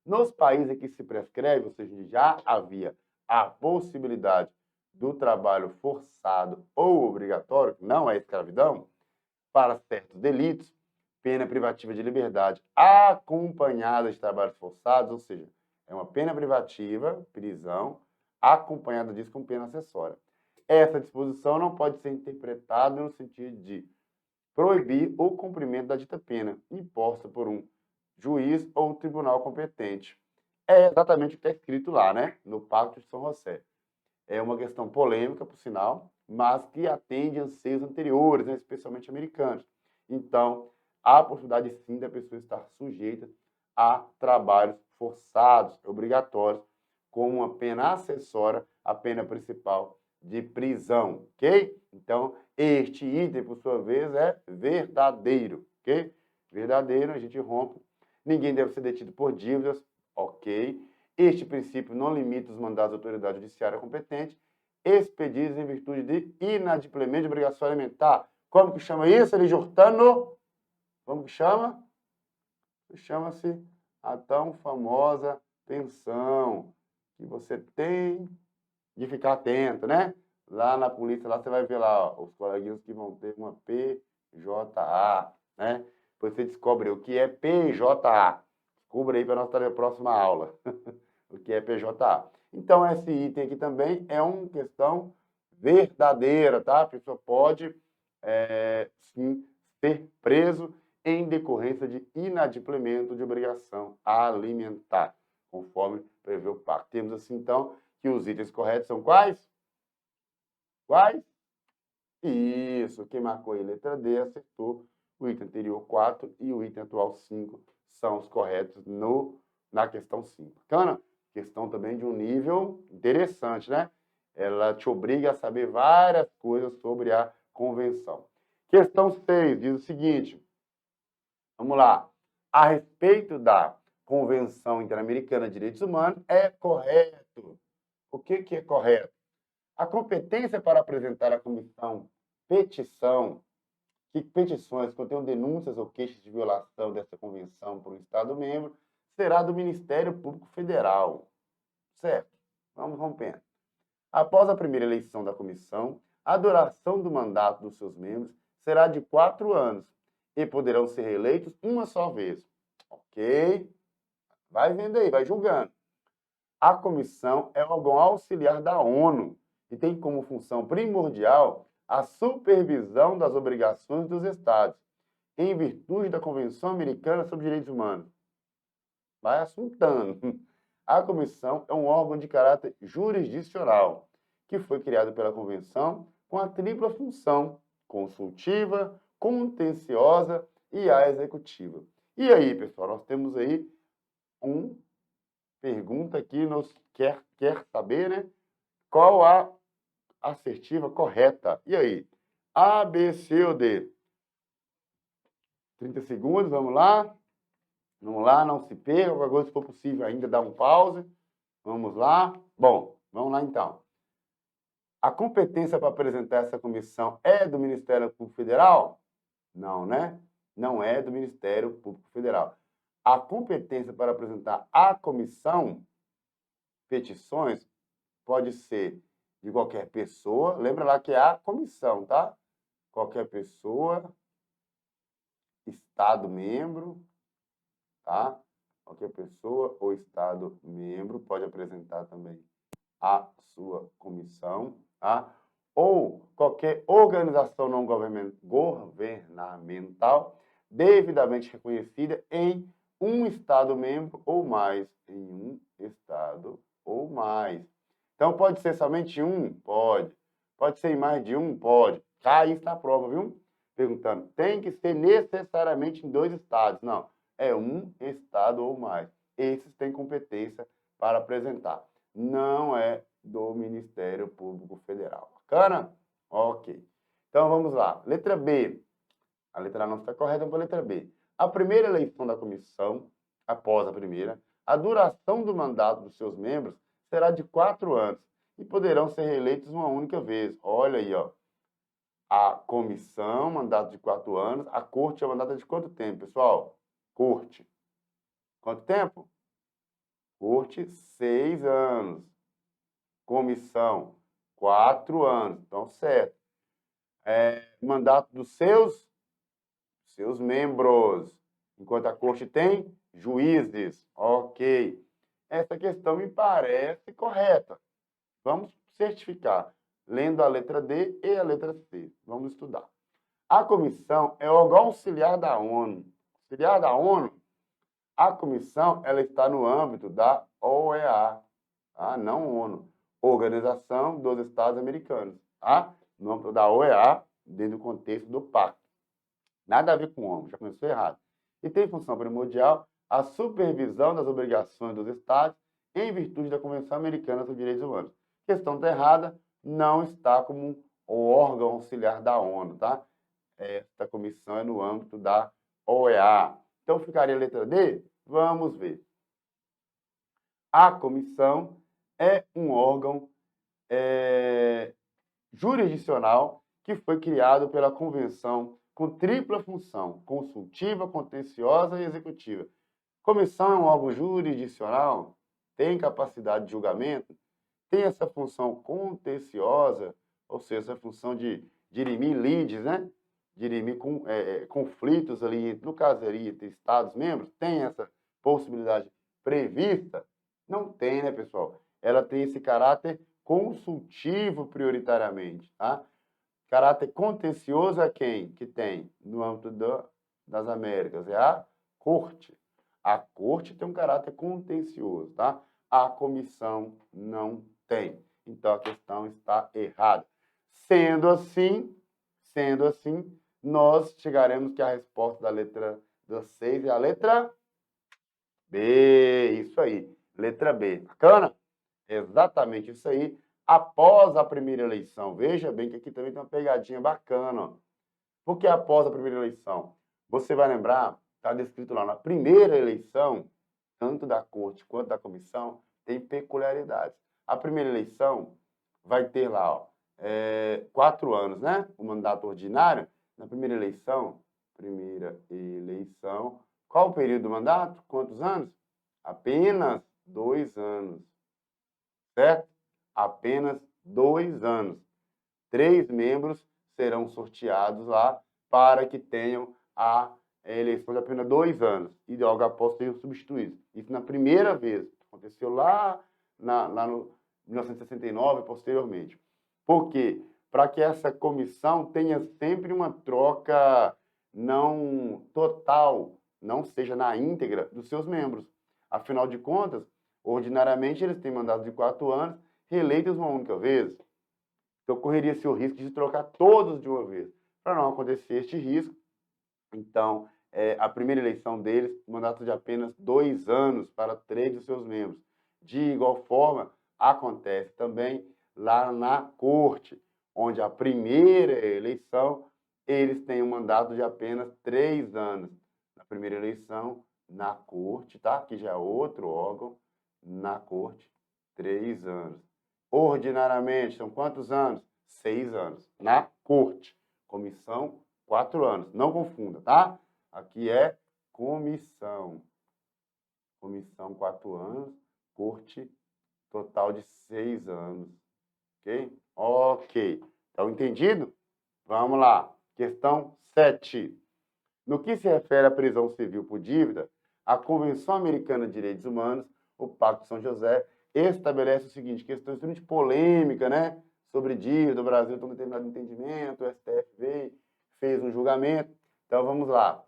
Nos países em que se prescreve, ou seja, já havia a possibilidade do trabalho forçado ou obrigatório, que não é escravidão, para certos delitos, pena privativa de liberdade acompanhada de trabalhos forçados, ou seja, é uma pena privativa, prisão, acompanhada disso com pena acessória. Essa disposição não pode ser interpretada no sentido de proibir o cumprimento da dita pena, imposta por um juiz ou tribunal competente. É exatamente o que está escrito lá, né? No Pacto de São José. É uma questão polêmica, por sinal, mas que atende anseios anteriores, né? Especialmente americanos. Então, há a possibilidade sim da pessoa estar sujeita a trabalhos forçados, obrigatórios, com uma pena acessória à pena principal de prisão, ok? Então, este item, por sua vez, é verdadeiro, ok? Verdadeiro, a gente rompe. Ninguém deve ser detido por dívidas, ok? Este princípio não limita os mandados da autoridade judiciária competente, expedidos em virtude de inadimplemento de obrigação alimentar. Como que chama isso, Elijortano? Como que chama? Chama-se a tão famosa pensão, que você tem de ficar atento, né? Lá na polícia, lá você vai ver lá, ó, os coleguinhas que vão ter uma PJA, né? Depois você descobre o que é PJA. Descubra aí para nossa próxima aula o que é PJA. Então, esse item aqui também é uma questão verdadeira, tá? A pessoa pode, sim, ser preso em decorrência de inadimplemento de obrigação alimentar, conforme prevê o pacto. Temos assim, então, que os itens corretos são quais? Quais? Isso, quem marcou aí letra D acertou. O item anterior 4 e o item atual 5 são os corretos na questão 5. Bacana? Questão também de um nível interessante, né? Ela te obriga a saber várias coisas sobre a convenção. Questão 6 diz o seguinte, vamos lá. A respeito da Convenção Interamericana de Direitos Humanos, é correto. O que é correto? A competência para apresentar à comissão petição, que petições contenham denúncias ou queixas de violação dessa convenção por um Estado-membro, será do Ministério Público Federal. Certo? Vamos rompendo. Após a primeira eleição da comissão, a duração do mandato dos seus membros será de 4 anos e poderão ser reeleitos uma só vez. Ok? Vai vendo aí, vai julgando. A comissão é um órgão auxiliar da ONU e tem como função primordial a supervisão das obrigações dos Estados, em virtude da Convenção Americana sobre Direitos Humanos. Vai assuntando. A comissão é um órgão de caráter jurisdicional, que foi criado pela Convenção com a tripla função consultiva, contenciosa e a executiva. E aí, pessoal, nós temos aí uma pergunta que nos quer saber, né? Qual a assertiva correta? E aí? A, B, C ou D? 30 segundos, vamos lá. Vamos lá, não se perca. Qualquer coisa, se for possível, ainda dá um pause. Vamos lá. Bom, vamos lá então. A competência para apresentar essa comissão é do Ministério Público Federal? Não, né? Não é do Ministério Público Federal. A competência para apresentar à comissão petições pode ser de qualquer pessoa. Lembra lá que é a comissão, tá? Qualquer pessoa, Estado-membro, tá? Qualquer pessoa ou Estado-membro pode apresentar também a sua comissão, tá? Ou qualquer organização não governamental devidamente reconhecida em um Estado-membro ou mais. Em um Estado ou mais. Então, pode ser somente um? Pode. Pode ser em mais de um? Pode. Cai isso na prova, viu? Perguntando, tem que ser necessariamente em 2 estados? Não, é um estado ou mais. Esses têm competência para apresentar. Não é do Ministério Público Federal. Bacana? Ok. Então, vamos lá. Letra B. A letra A não está correta, vamos para a letra B. A primeira eleição da comissão, após a primeira, a duração do mandato dos seus membros será de 4 anos e poderão ser reeleitos uma única vez. Olha aí, ó. A comissão, mandato de 4 anos. A corte é mandato de quanto tempo, pessoal? Corte. Quanto tempo? Corte, 6 anos. Comissão, 4 anos. Então, certo. Mandato dos seus membros. Enquanto a corte tem juízes. Ok. Essa questão me parece correta. Vamos certificar, lendo a letra D e a letra C. Vamos estudar. A comissão é órgão auxiliar da ONU. Auxiliar da ONU, a comissão ela está no âmbito da OEA, tá? Não ONU, Organização dos Estados Americanos, tá? No âmbito da OEA, dentro do contexto do pacto. Nada a ver com ONU, já começou errado. E tem função primordial a supervisão das obrigações dos Estados em virtude da Convenção Americana sobre Direitos Humanos. Questão está errada, não está como o órgão auxiliar da ONU, tá? Esta comissão é no âmbito da OEA. Então, ficaria a letra D? Vamos ver. A comissão é um órgão jurisdicional que foi criado pela Convenção com tripla função, consultiva, contenciosa e executiva. Comissão é um órgão jurisdicional, tem capacidade de julgamento, tem essa função contenciosa, ou seja, essa função de dirimir lides, né? Dirimir conflitos ali, no caso ali, entre Estados-membros, tem essa possibilidade prevista? Não tem, né, pessoal? Ela tem esse caráter consultivo prioritariamente, tá? Caráter contencioso é quem? Que tem no âmbito das Américas? É a corte. A corte tem um caráter contencioso, tá? A comissão não tem. Então, a questão está errada. Sendo assim, nós chegaremos que a resposta da letra 6 é a letra B. Isso aí, letra B. Bacana? Exatamente isso aí. Após a primeira eleição. Veja bem que aqui também tem uma pegadinha bacana. Ó. Por que após a primeira eleição? Você vai lembrar, está descrito lá, na primeira eleição, tanto da corte quanto da comissão, tem peculiaridades. A primeira eleição vai ter lá, ó, 4 anos, né? O mandato ordinário. Na primeira eleição, qual o período do mandato? Quantos anos? Apenas 2 anos, certo? Apenas 2 anos. 3 membros serão sorteados lá para que tenham a eleição de apenas 2 anos e logo após sejam substituídos. Isso na primeira vez. Aconteceu lá no 1969 e posteriormente. Por quê? Para que essa comissão tenha sempre uma troca não total, não seja na íntegra dos seus membros. Afinal de contas, ordinariamente eles têm mandato de 4 anos, reeleitos uma única vez. Então, correria-se o risco de trocar todos de uma vez. Para não acontecer este risco, então, a primeira eleição deles, mandato de apenas 2 anos para 3 de seus membros. De igual forma, acontece também lá na corte, onde a primeira eleição, eles têm um mandato de apenas 3 anos. Na primeira eleição, na corte, tá? Que já é outro órgão, na corte, 3 anos. Ordinariamente, são quantos anos? 6 anos. Na corte. Comissão, 4 anos. Não confunda, tá? Aqui é comissão. Comissão, 4 anos. Corte, total de 6 anos. Ok? Ok. Então, entendido? Vamos lá. Questão 7. No que se refere à prisão civil por dívida, a Convenção Americana de Direitos Humanos, o Pacto de São José, estabelece o seguinte, questão extremamente polêmica, né? Sobre dívida, o Brasil tem um determinado entendimento, o STF veio, fez um julgamento. Então, vamos lá.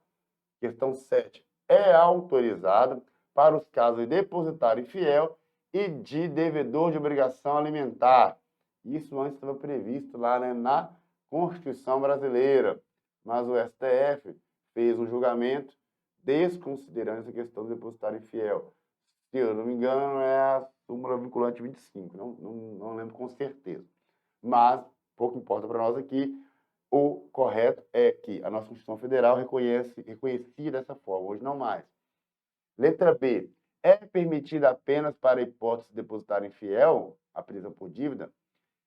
Questão 7. É autorizado para os casos de depositário infiel e de devedor de obrigação alimentar. Isso antes estava previsto lá, né, na Constituição brasileira. Mas o STF fez um julgamento desconsiderando essa questão do depositário infiel. Se eu não me engano, é a súmula vinculante 25, não lembro com certeza. Mas, pouco importa para nós aqui, o correto é que a nossa Constituição Federal reconhecia dessa forma, hoje não mais. Letra B. É permitida apenas para a hipótese de depositário infiel, a prisão por dívida?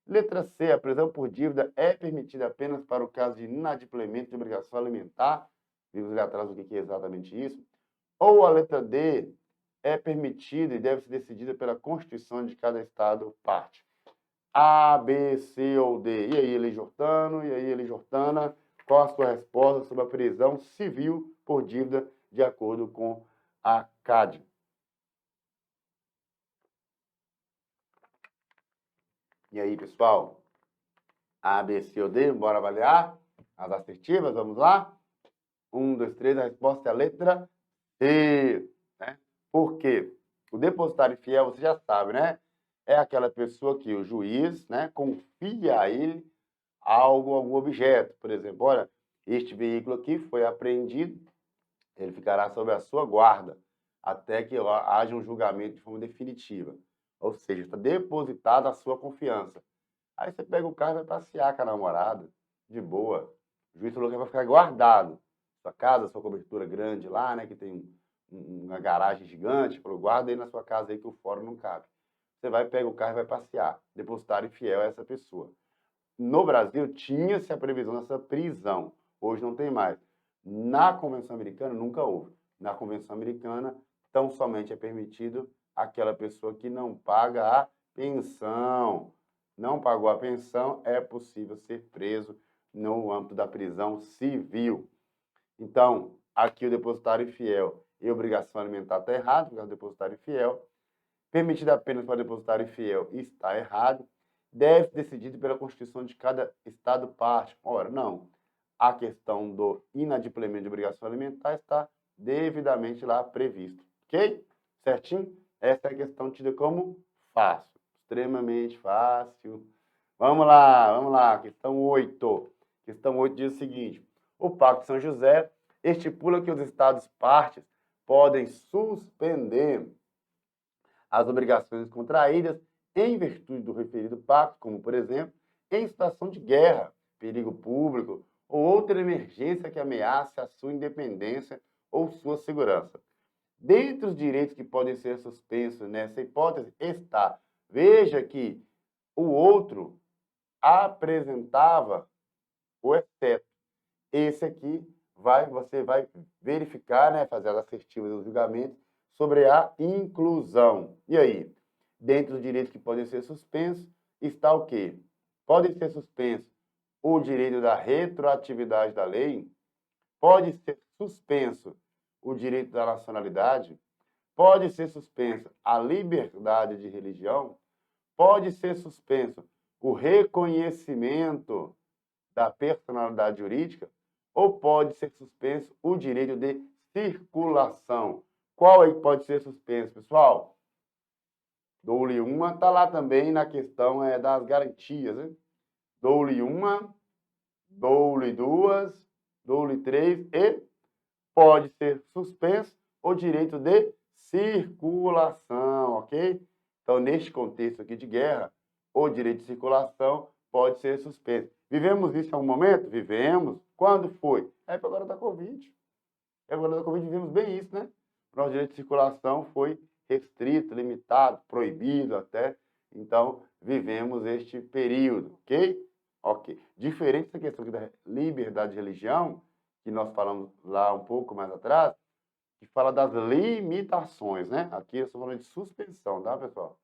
Letra C, a prisão por dívida é permitida apenas para o caso de inadimplemento de obrigação alimentar. Vimos ali atrás o que é exatamente isso. Ou a letra D, é permitida e deve ser decidida pela Constituição de cada Estado parte. A, B, C ou D. E aí, Eli Jordano? E aí, Eli Jordana? Qual a sua resposta sobre a prisão civil por dívida de acordo com a CAD? E aí, pessoal? A, B, C ou D? Bora avaliar as assertivas? Vamos lá? 1, 2, 3. A resposta é a letra C. Né? Por quê? O depositário fiel, você já sabe, né? É aquela pessoa que o juiz, né, confia a ele algo, algum objeto. Por exemplo, olha, este veículo aqui foi apreendido, ele ficará sob a sua guarda até que haja um julgamento de forma definitiva. Ou seja, está depositada a sua confiança. Aí você pega o carro e vai passear com a namorada, de boa. O juiz falou que vai ficar guardado. Sua casa, sua cobertura grande lá, né, que tem uma garagem gigante, falou, guarda aí na sua casa aí que o fórum não cabe. Você vai, pega o carro e vai passear. Depositário fiel a essa pessoa. No Brasil, tinha-se a previsão dessa prisão. Hoje não tem mais. Na Convenção Americana, nunca houve. Na Convenção Americana, tão somente é permitido aquela pessoa que não paga a pensão. Não pagou a pensão, é possível ser preso no âmbito da prisão civil. Então, aqui o depositário fiel e obrigação alimentar está errado, porque é o depositário fiel. Permitida apenas para o depositário fiel está errado. Deve ser decidido pela Constituição de cada Estado parte. Ora, não. A questão do inadimplemento de obrigação alimentar está devidamente lá previsto. Ok? Certinho? Essa é a questão tida como fácil. Extremamente fácil. Vamos lá. Questão 8. Questão 8 diz o seguinte. O Pacto de São José estipula que os Estados partes podem suspender as obrigações contraídas em virtude do referido pacto, como, por exemplo, em situação de guerra, perigo público ou outra emergência que ameace a sua independência ou sua segurança. Dentre os direitos que podem ser suspensos nessa hipótese está, veja que o outro apresentava o exceto. Esse aqui você vai verificar, né, fazer as assertivas do julgamento sobre a inclusão. E aí? Dentre os direitos que podem ser suspensos, está o quê? Pode ser suspenso o direito da retroatividade da lei, pode ser suspenso o direito da nacionalidade, pode ser suspenso a liberdade de religião, pode ser suspenso o reconhecimento da personalidade jurídica, ou pode ser suspenso o direito de circulação. Qual aí pode ser suspenso, pessoal? Dou-lhe uma, está lá também na questão das garantias. Né? Dou-lhe uma, dou-lhe duas, dou-lhe três e pode ser suspenso o direito de circulação, ok? Então, neste contexto aqui de guerra, o direito de circulação pode ser suspenso. Vivemos isso em algum momento? Vivemos. Quando foi? É para agora da Covid. Agora da Covid vivemos bem isso, né? O nosso direito de circulação foi restrito, limitado, proibido até. Então, vivemos este período, ok? Ok. Diferente da questão da liberdade de religião, que nós falamos lá um pouco mais atrás, que fala das limitações, né? Aqui eu estou falando de suspensão, tá, pessoal?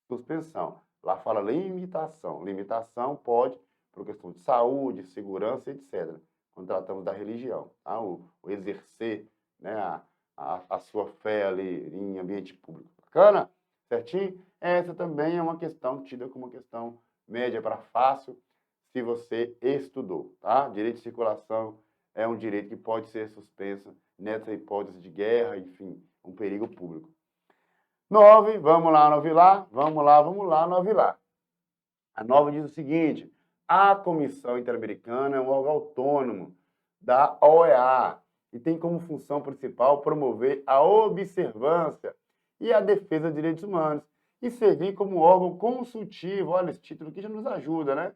Suspensão. Lá fala limitação. Limitação pode, por questão de saúde, segurança, etc. Quando tratamos da religião, tá? O exercer, né, a sua fé ali em ambiente público. Bacana? Certinho? Essa também é uma questão tida como uma questão média para fácil, se você estudou, tá? Direito de circulação é um direito que pode ser suspenso nessa hipótese de guerra, enfim, um perigo público. 9, vamos lá, 9 lá, vamos lá, 9 lá. A 9 diz o seguinte, a Comissão Interamericana é um órgão autônomo da OEA e tem como função principal promover a observância e a defesa de direitos humanos e servir como órgão consultivo, olha, esse título aqui já nos ajuda, né?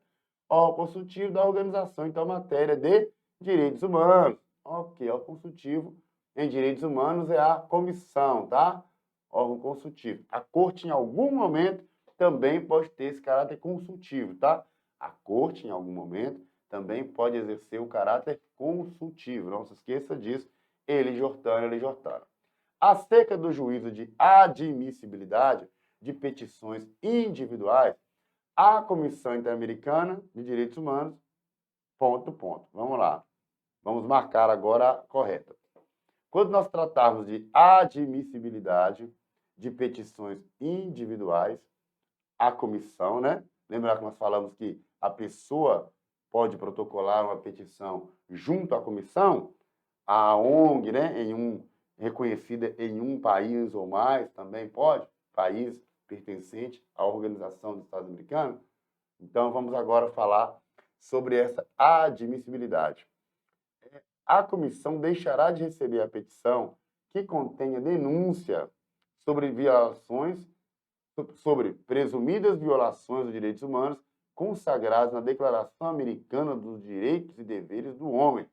Órgão consultivo da organização, então, matéria de direitos humanos. Ok, órgão consultivo em direitos humanos é a comissão, tá? Órgão consultivo. A corte, em algum momento, também pode ter esse caráter consultivo, tá? A corte, em algum momento, também pode exercer o caráter consultivo. Não se esqueça disso. Ele Jordânia. Acerca do juízo de admissibilidade de petições individuais, a Comissão Interamericana de Direitos Humanos, ponto. Vamos lá. Vamos marcar agora a correta. Quando nós tratarmos de admissibilidade de petições individuais, a comissão, né? Lembrar que nós falamos que a pessoa pode protocolar uma petição junto à comissão, a ONG, né? Reconhecida em um país ou mais, também pode, país pertencente à Organização dos Estados Americanos. Então, vamos agora falar sobre essa admissibilidade. A comissão deixará de receber a petição que contenha denúncia sobre presumidas violações dos direitos humanos consagrados na Declaração Americana dos Direitos e Deveres do Homem,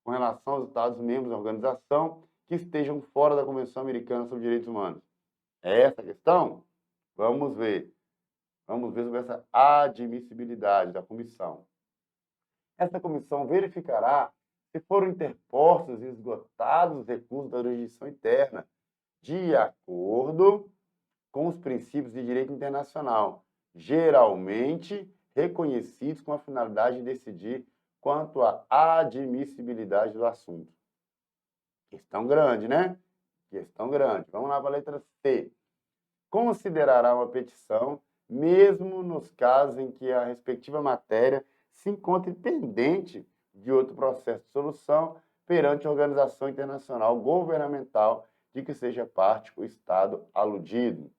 com relação aos Estados-membros da organização que estejam fora da Convenção Americana sobre Direitos Humanos. É essa a questão? Vamos ver. Vamos ver sobre essa admissibilidade da comissão. Essa comissão verificará se foram interpostos e esgotados os recursos da jurisdição interna, de acordo com os princípios de direito internacional, geralmente reconhecidos com a finalidade de decidir quanto à admissibilidade do assunto. Questão grande, né? Questão grande. Vamos lá para a letra C. Considerará uma petição, mesmo nos casos em que a respectiva matéria se encontre pendente de outro processo de solução perante a organização internacional governamental de que seja parte o Estado aludido.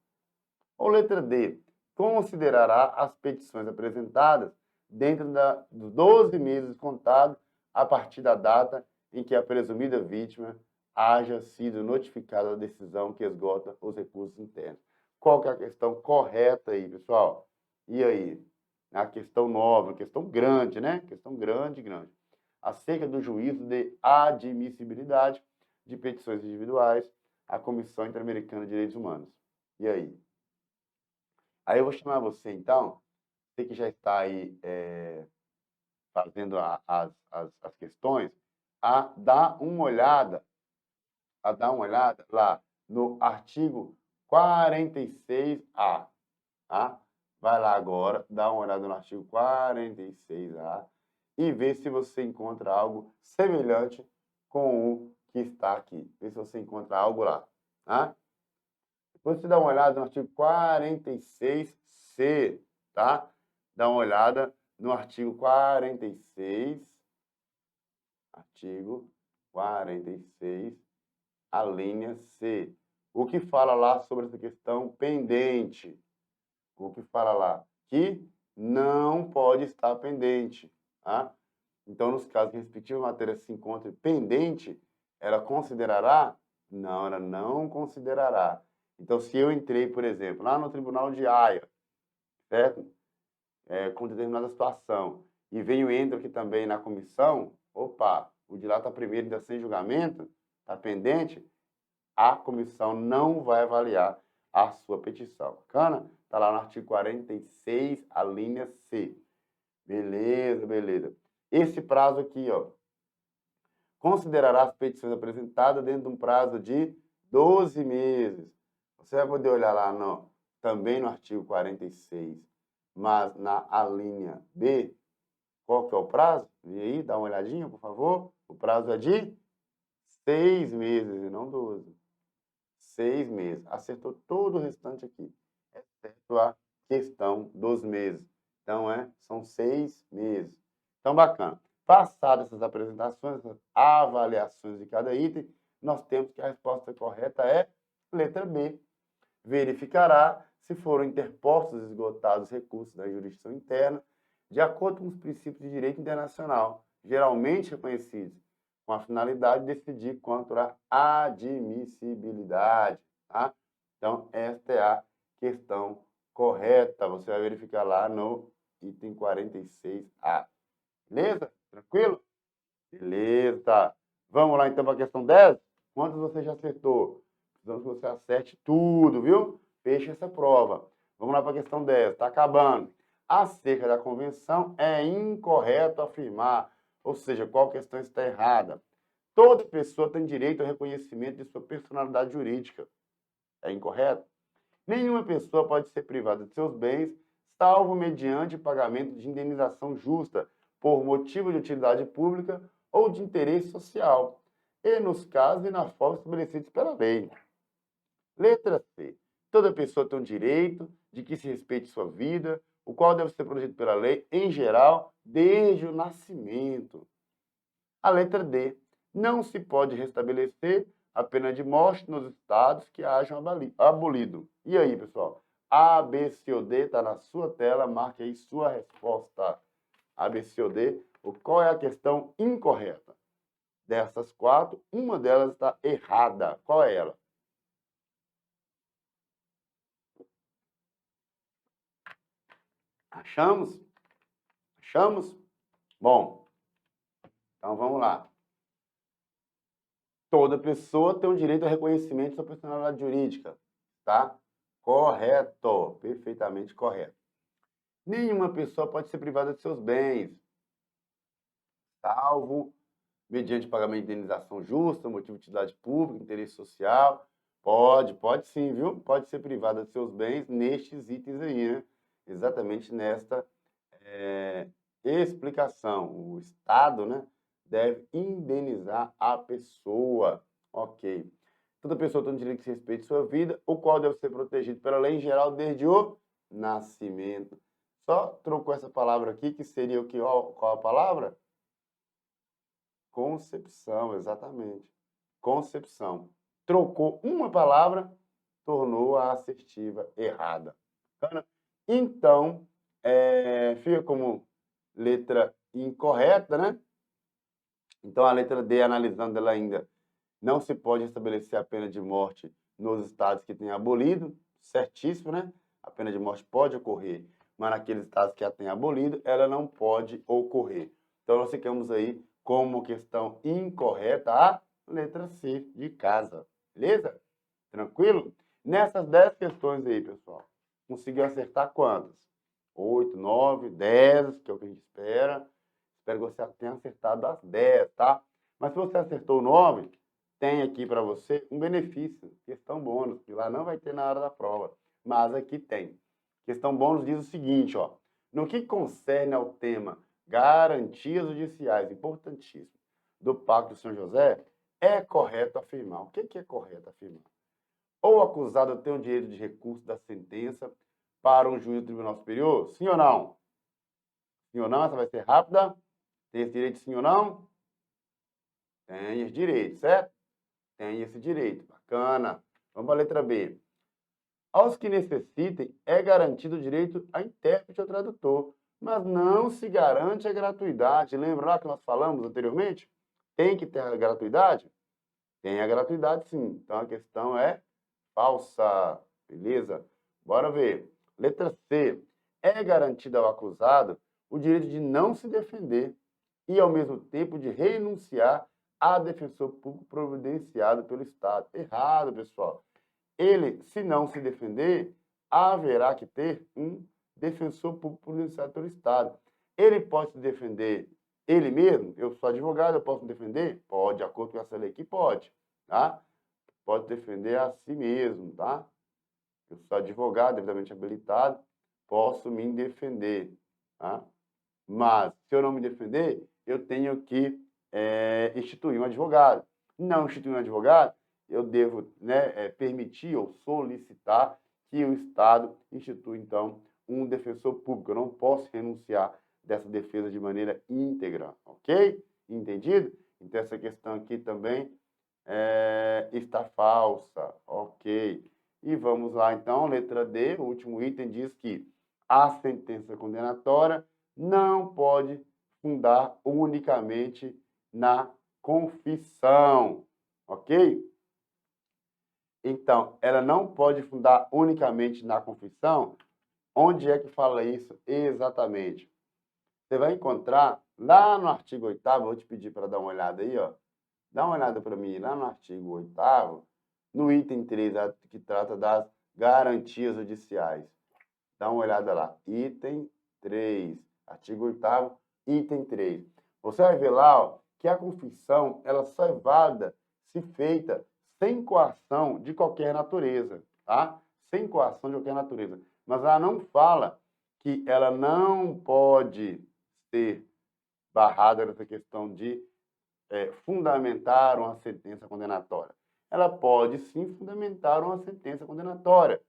Ou letra D. Considerará as petições apresentadas dentro dos 12 meses contados a partir da data em que a presumida vítima haja sido notificada da decisão que esgota os recursos internos. Qual que é a questão correta aí, pessoal? E aí? A questão 9, questão grande, né? Questão grande. Acerca do juízo de admissibilidade de petições individuais à Comissão Interamericana de Direitos Humanos. E aí? Aí eu vou chamar você, então, você que já está aí fazendo as questões, a dar uma olhada lá no artigo 46A. Tá? Vai lá agora, dá uma olhada no artigo 46A e vê se você encontra algo semelhante com o que está aqui. Vê se você encontra algo lá. Tá? Depois você dá uma olhada no artigo 46C, tá? Dá uma olhada no artigo 46, a linha C. O que fala lá sobre essa questão pendente? O que fala lá? Que não pode estar pendente, tá? Então, nos casos que a respectiva matéria se encontre pendente, ela considerará? Não, ela não considerará. Então, se eu entrei, por exemplo, lá no Tribunal de Haia, certo? Com determinada situação, e entro aqui também na comissão, opa, o de lá está primeiro ainda sem julgamento, está pendente, a comissão não vai avaliar a sua petição. Bacana? Está lá no artigo 46, a linha C. Beleza. Esse prazo aqui, ó, considerará as petições apresentadas dentro de um prazo de 12 meses. Você vai poder olhar lá também no artigo 46, mas na linha B, qual que é o prazo? E aí, dá uma olhadinha, por favor. O prazo é de 6 meses e não 12. 6 meses. Acertou todo o restante aqui, exceto a questão dos meses. Então, são 6 meses. Então, bacana. Passadas essas apresentações, essas avaliações de cada item, nós temos que a resposta correta é letra B. Verificará se foram interpostos e esgotados recursos da jurisdição interna, de acordo com os princípios de direito internacional, geralmente reconhecidos, com a finalidade de decidir quanto à admissibilidade. Tá? Então, esta é a questão correta. Você vai verificar lá no item 46A. Beleza? Tranquilo? Beleza. Tá. Vamos lá, então, para a questão 10? Quantos você já acertou? Precisamos que você acerte tudo, viu? Feche essa prova. Vamos lá para a questão 10, está acabando. Acerca da convenção, é incorreto afirmar, ou seja, qual questão está errada. Toda pessoa tem direito ao reconhecimento de sua personalidade jurídica. É incorreto? Nenhuma pessoa pode ser privada de seus bens, salvo mediante o pagamento de indenização justa, por motivo de utilidade pública ou de interesse social, e nos casos e na forma estabelecidos pela lei. Letra C. Toda pessoa tem o direito de que se respeite sua vida, o qual deve ser protegido pela lei, em geral, desde o nascimento. A letra D. Não se pode restabelecer a pena de morte nos estados que hajam abolido. E aí, pessoal? A, B, C ou D está na sua tela, marque aí sua resposta. A, B, C ou D. Qual é a questão incorreta? Dessas quatro, uma delas está errada. Qual é ela? Achamos? Achamos? Bom, então vamos lá. Toda pessoa tem o direito ao reconhecimento de sua personalidade jurídica, tá? Correto, perfeitamente correto. Nenhuma pessoa pode ser privada de seus bens, salvo mediante pagamento de indenização justa, motivo de utilidade pública, interesse social. Pode sim, viu? Pode ser privada de seus bens nestes itens aí, né? Exatamente nesta explicação. O Estado, né, deve indenizar a pessoa. Ok. Toda pessoa tem o direito de se respeite sua vida, o qual deve ser protegido pela lei em geral desde o nascimento. Só trocou essa palavra aqui, que seria o que? Qual a palavra? Concepção, exatamente. Concepção. Trocou uma palavra, tornou a assertiva errada. Então, fica como letra incorreta, né? Então, a letra D, analisando ela ainda, não se pode estabelecer a pena de morte nos estados que têm abolido, certíssimo, né? A pena de morte pode ocorrer, mas naqueles estados que a têm abolido, ela não pode ocorrer. Então, nós ficamos aí como questão incorreta a letra C, de casa. Beleza? Tranquilo? Nessas 10 questões aí, pessoal, conseguiu acertar quantas? 8, 9, 10, que é o que a gente espera. Espero que você tenha acertado as 10, tá? Mas se você acertou 9, tem aqui para você um benefício, questão bônus, que lá não vai ter na hora da prova, mas aqui tem. Questão bônus diz o seguinte, ó: no que concerne ao tema garantias judiciais, importantíssimo, do Pacto de São José, é correto afirmar. O que é correto afirmar? Ou o acusado tem o direito de recurso da sentença para um juiz do Tribunal Superior? Sim ou não? Sim ou não? Essa vai ser rápida. Tem esse direito, sim ou não? Tem esse direito, certo? Tem esse direito. Bacana. Vamos para a letra B. Aos que necessitem, é garantido o direito a intérprete ou tradutor, mas não se garante a gratuidade. Lembra lá que nós falamos anteriormente? Tem que ter a gratuidade? Tem a gratuidade, sim. Então, a questão é falsa. Beleza? Bora ver. Letra C. É garantido ao acusado o direito de não se defender e, ao mesmo tempo, de renunciar a defensor público providenciado pelo Estado. Errado, pessoal. Ele, se não se defender, haverá que ter um defensor público providenciado pelo Estado. Ele pode se defender ele mesmo? Eu sou advogado, eu posso me defender? Pode, de acordo com essa lei aqui, pode. Tá? Pode defender a si mesmo, tá? Eu sou advogado, devidamente habilitado, posso me defender, tá? Mas, se eu não me defender, eu tenho que instituir um advogado. Não instituir um advogado, eu devo, né, permitir ou solicitar que o Estado institua, então, um defensor público. Eu não posso renunciar dessa defesa de maneira íntegra, ok? Entendido? Então, essa questão aqui também está falsa, ok? E vamos lá, então, letra D, o último item diz que a sentença condenatória não pode fundar unicamente na confissão, ok? Então, ela não pode fundar unicamente na confissão. Onde é que fala isso exatamente? Você vai encontrar lá no artigo 8º, vou te pedir para dar uma olhada aí, ó. Dá uma olhada para mim lá no artigo 8º, no item 3, que trata das garantias judiciais. Dá uma olhada lá. Item 3. Artigo 8º, item 3. Você vai ver lá, ó, que a confissão ela só é válida se feita sem coação de qualquer natureza, tá? Sem coação de qualquer natureza. Mas ela não fala que ela não pode ser barrada nessa questão de fundamentar uma sentença condenatória. Ela pode sim fundamentar uma sentença condenatória,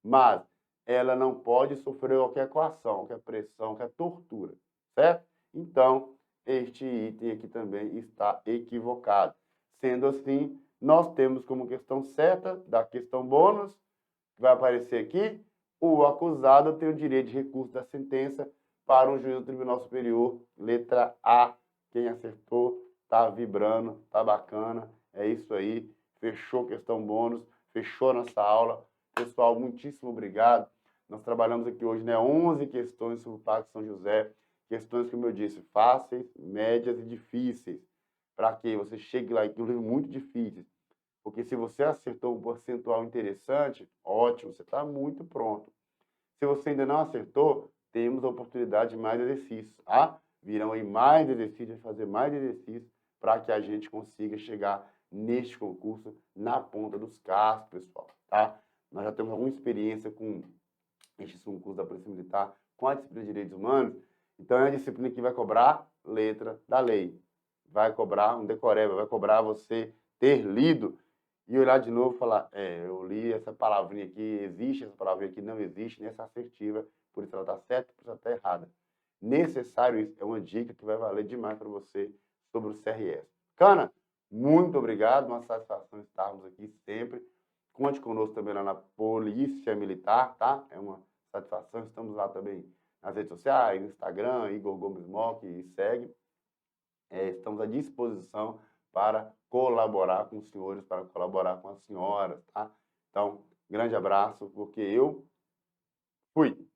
mas ela não pode sofrer qualquer coação, qualquer pressão, qualquer tortura, certo? Então, este item aqui também está equivocado. Sendo assim, nós temos como questão certa da questão bônus, que vai aparecer aqui, o acusado tem o direito de recurso da sentença para um juiz do Tribunal Superior, letra A. Quem acertou, tá vibrando, tá bacana, é isso aí. Fechou questão bônus, fechou nossa aula. Pessoal, muitíssimo obrigado. Nós trabalhamos aqui hoje, né, 11 questões sobre o Pacto São José, questões, como eu disse, fáceis, médias e difíceis, para que você chegue lá, inclusive muito difíceis. Porque se você acertou um percentual interessante, ótimo, você está muito pronto. Se você ainda não acertou, temos a oportunidade de mais exercícios, tá? Virão aí mais exercícios, fazer mais exercícios para que a gente consiga chegar neste concurso na ponta dos cascos, pessoal, tá? Nós já temos alguma experiência com este concurso da Polícia Militar, com a disciplina de Direitos Humanos, então é a disciplina que vai cobrar letra da lei, vai cobrar um decoreba, vai cobrar você ter lido e olhar de novo e falar, eu li essa palavrinha aqui, existe essa palavrinha aqui, não existe, nessa assertiva, por isso ela está certa, por isso ela está errada. Necessário isso, é uma dica que vai valer demais para você sobre o CRS. Cana, muito obrigado, uma satisfação estarmos aqui sempre. Conte conosco também lá na Polícia Militar, tá? É uma satisfação, estamos lá também nas redes sociais, Instagram, Igor Gomes Mock, e segue. Estamos à disposição para colaborar com os senhores, para colaborar com as senhoras, tá? Então, grande abraço, porque eu fui.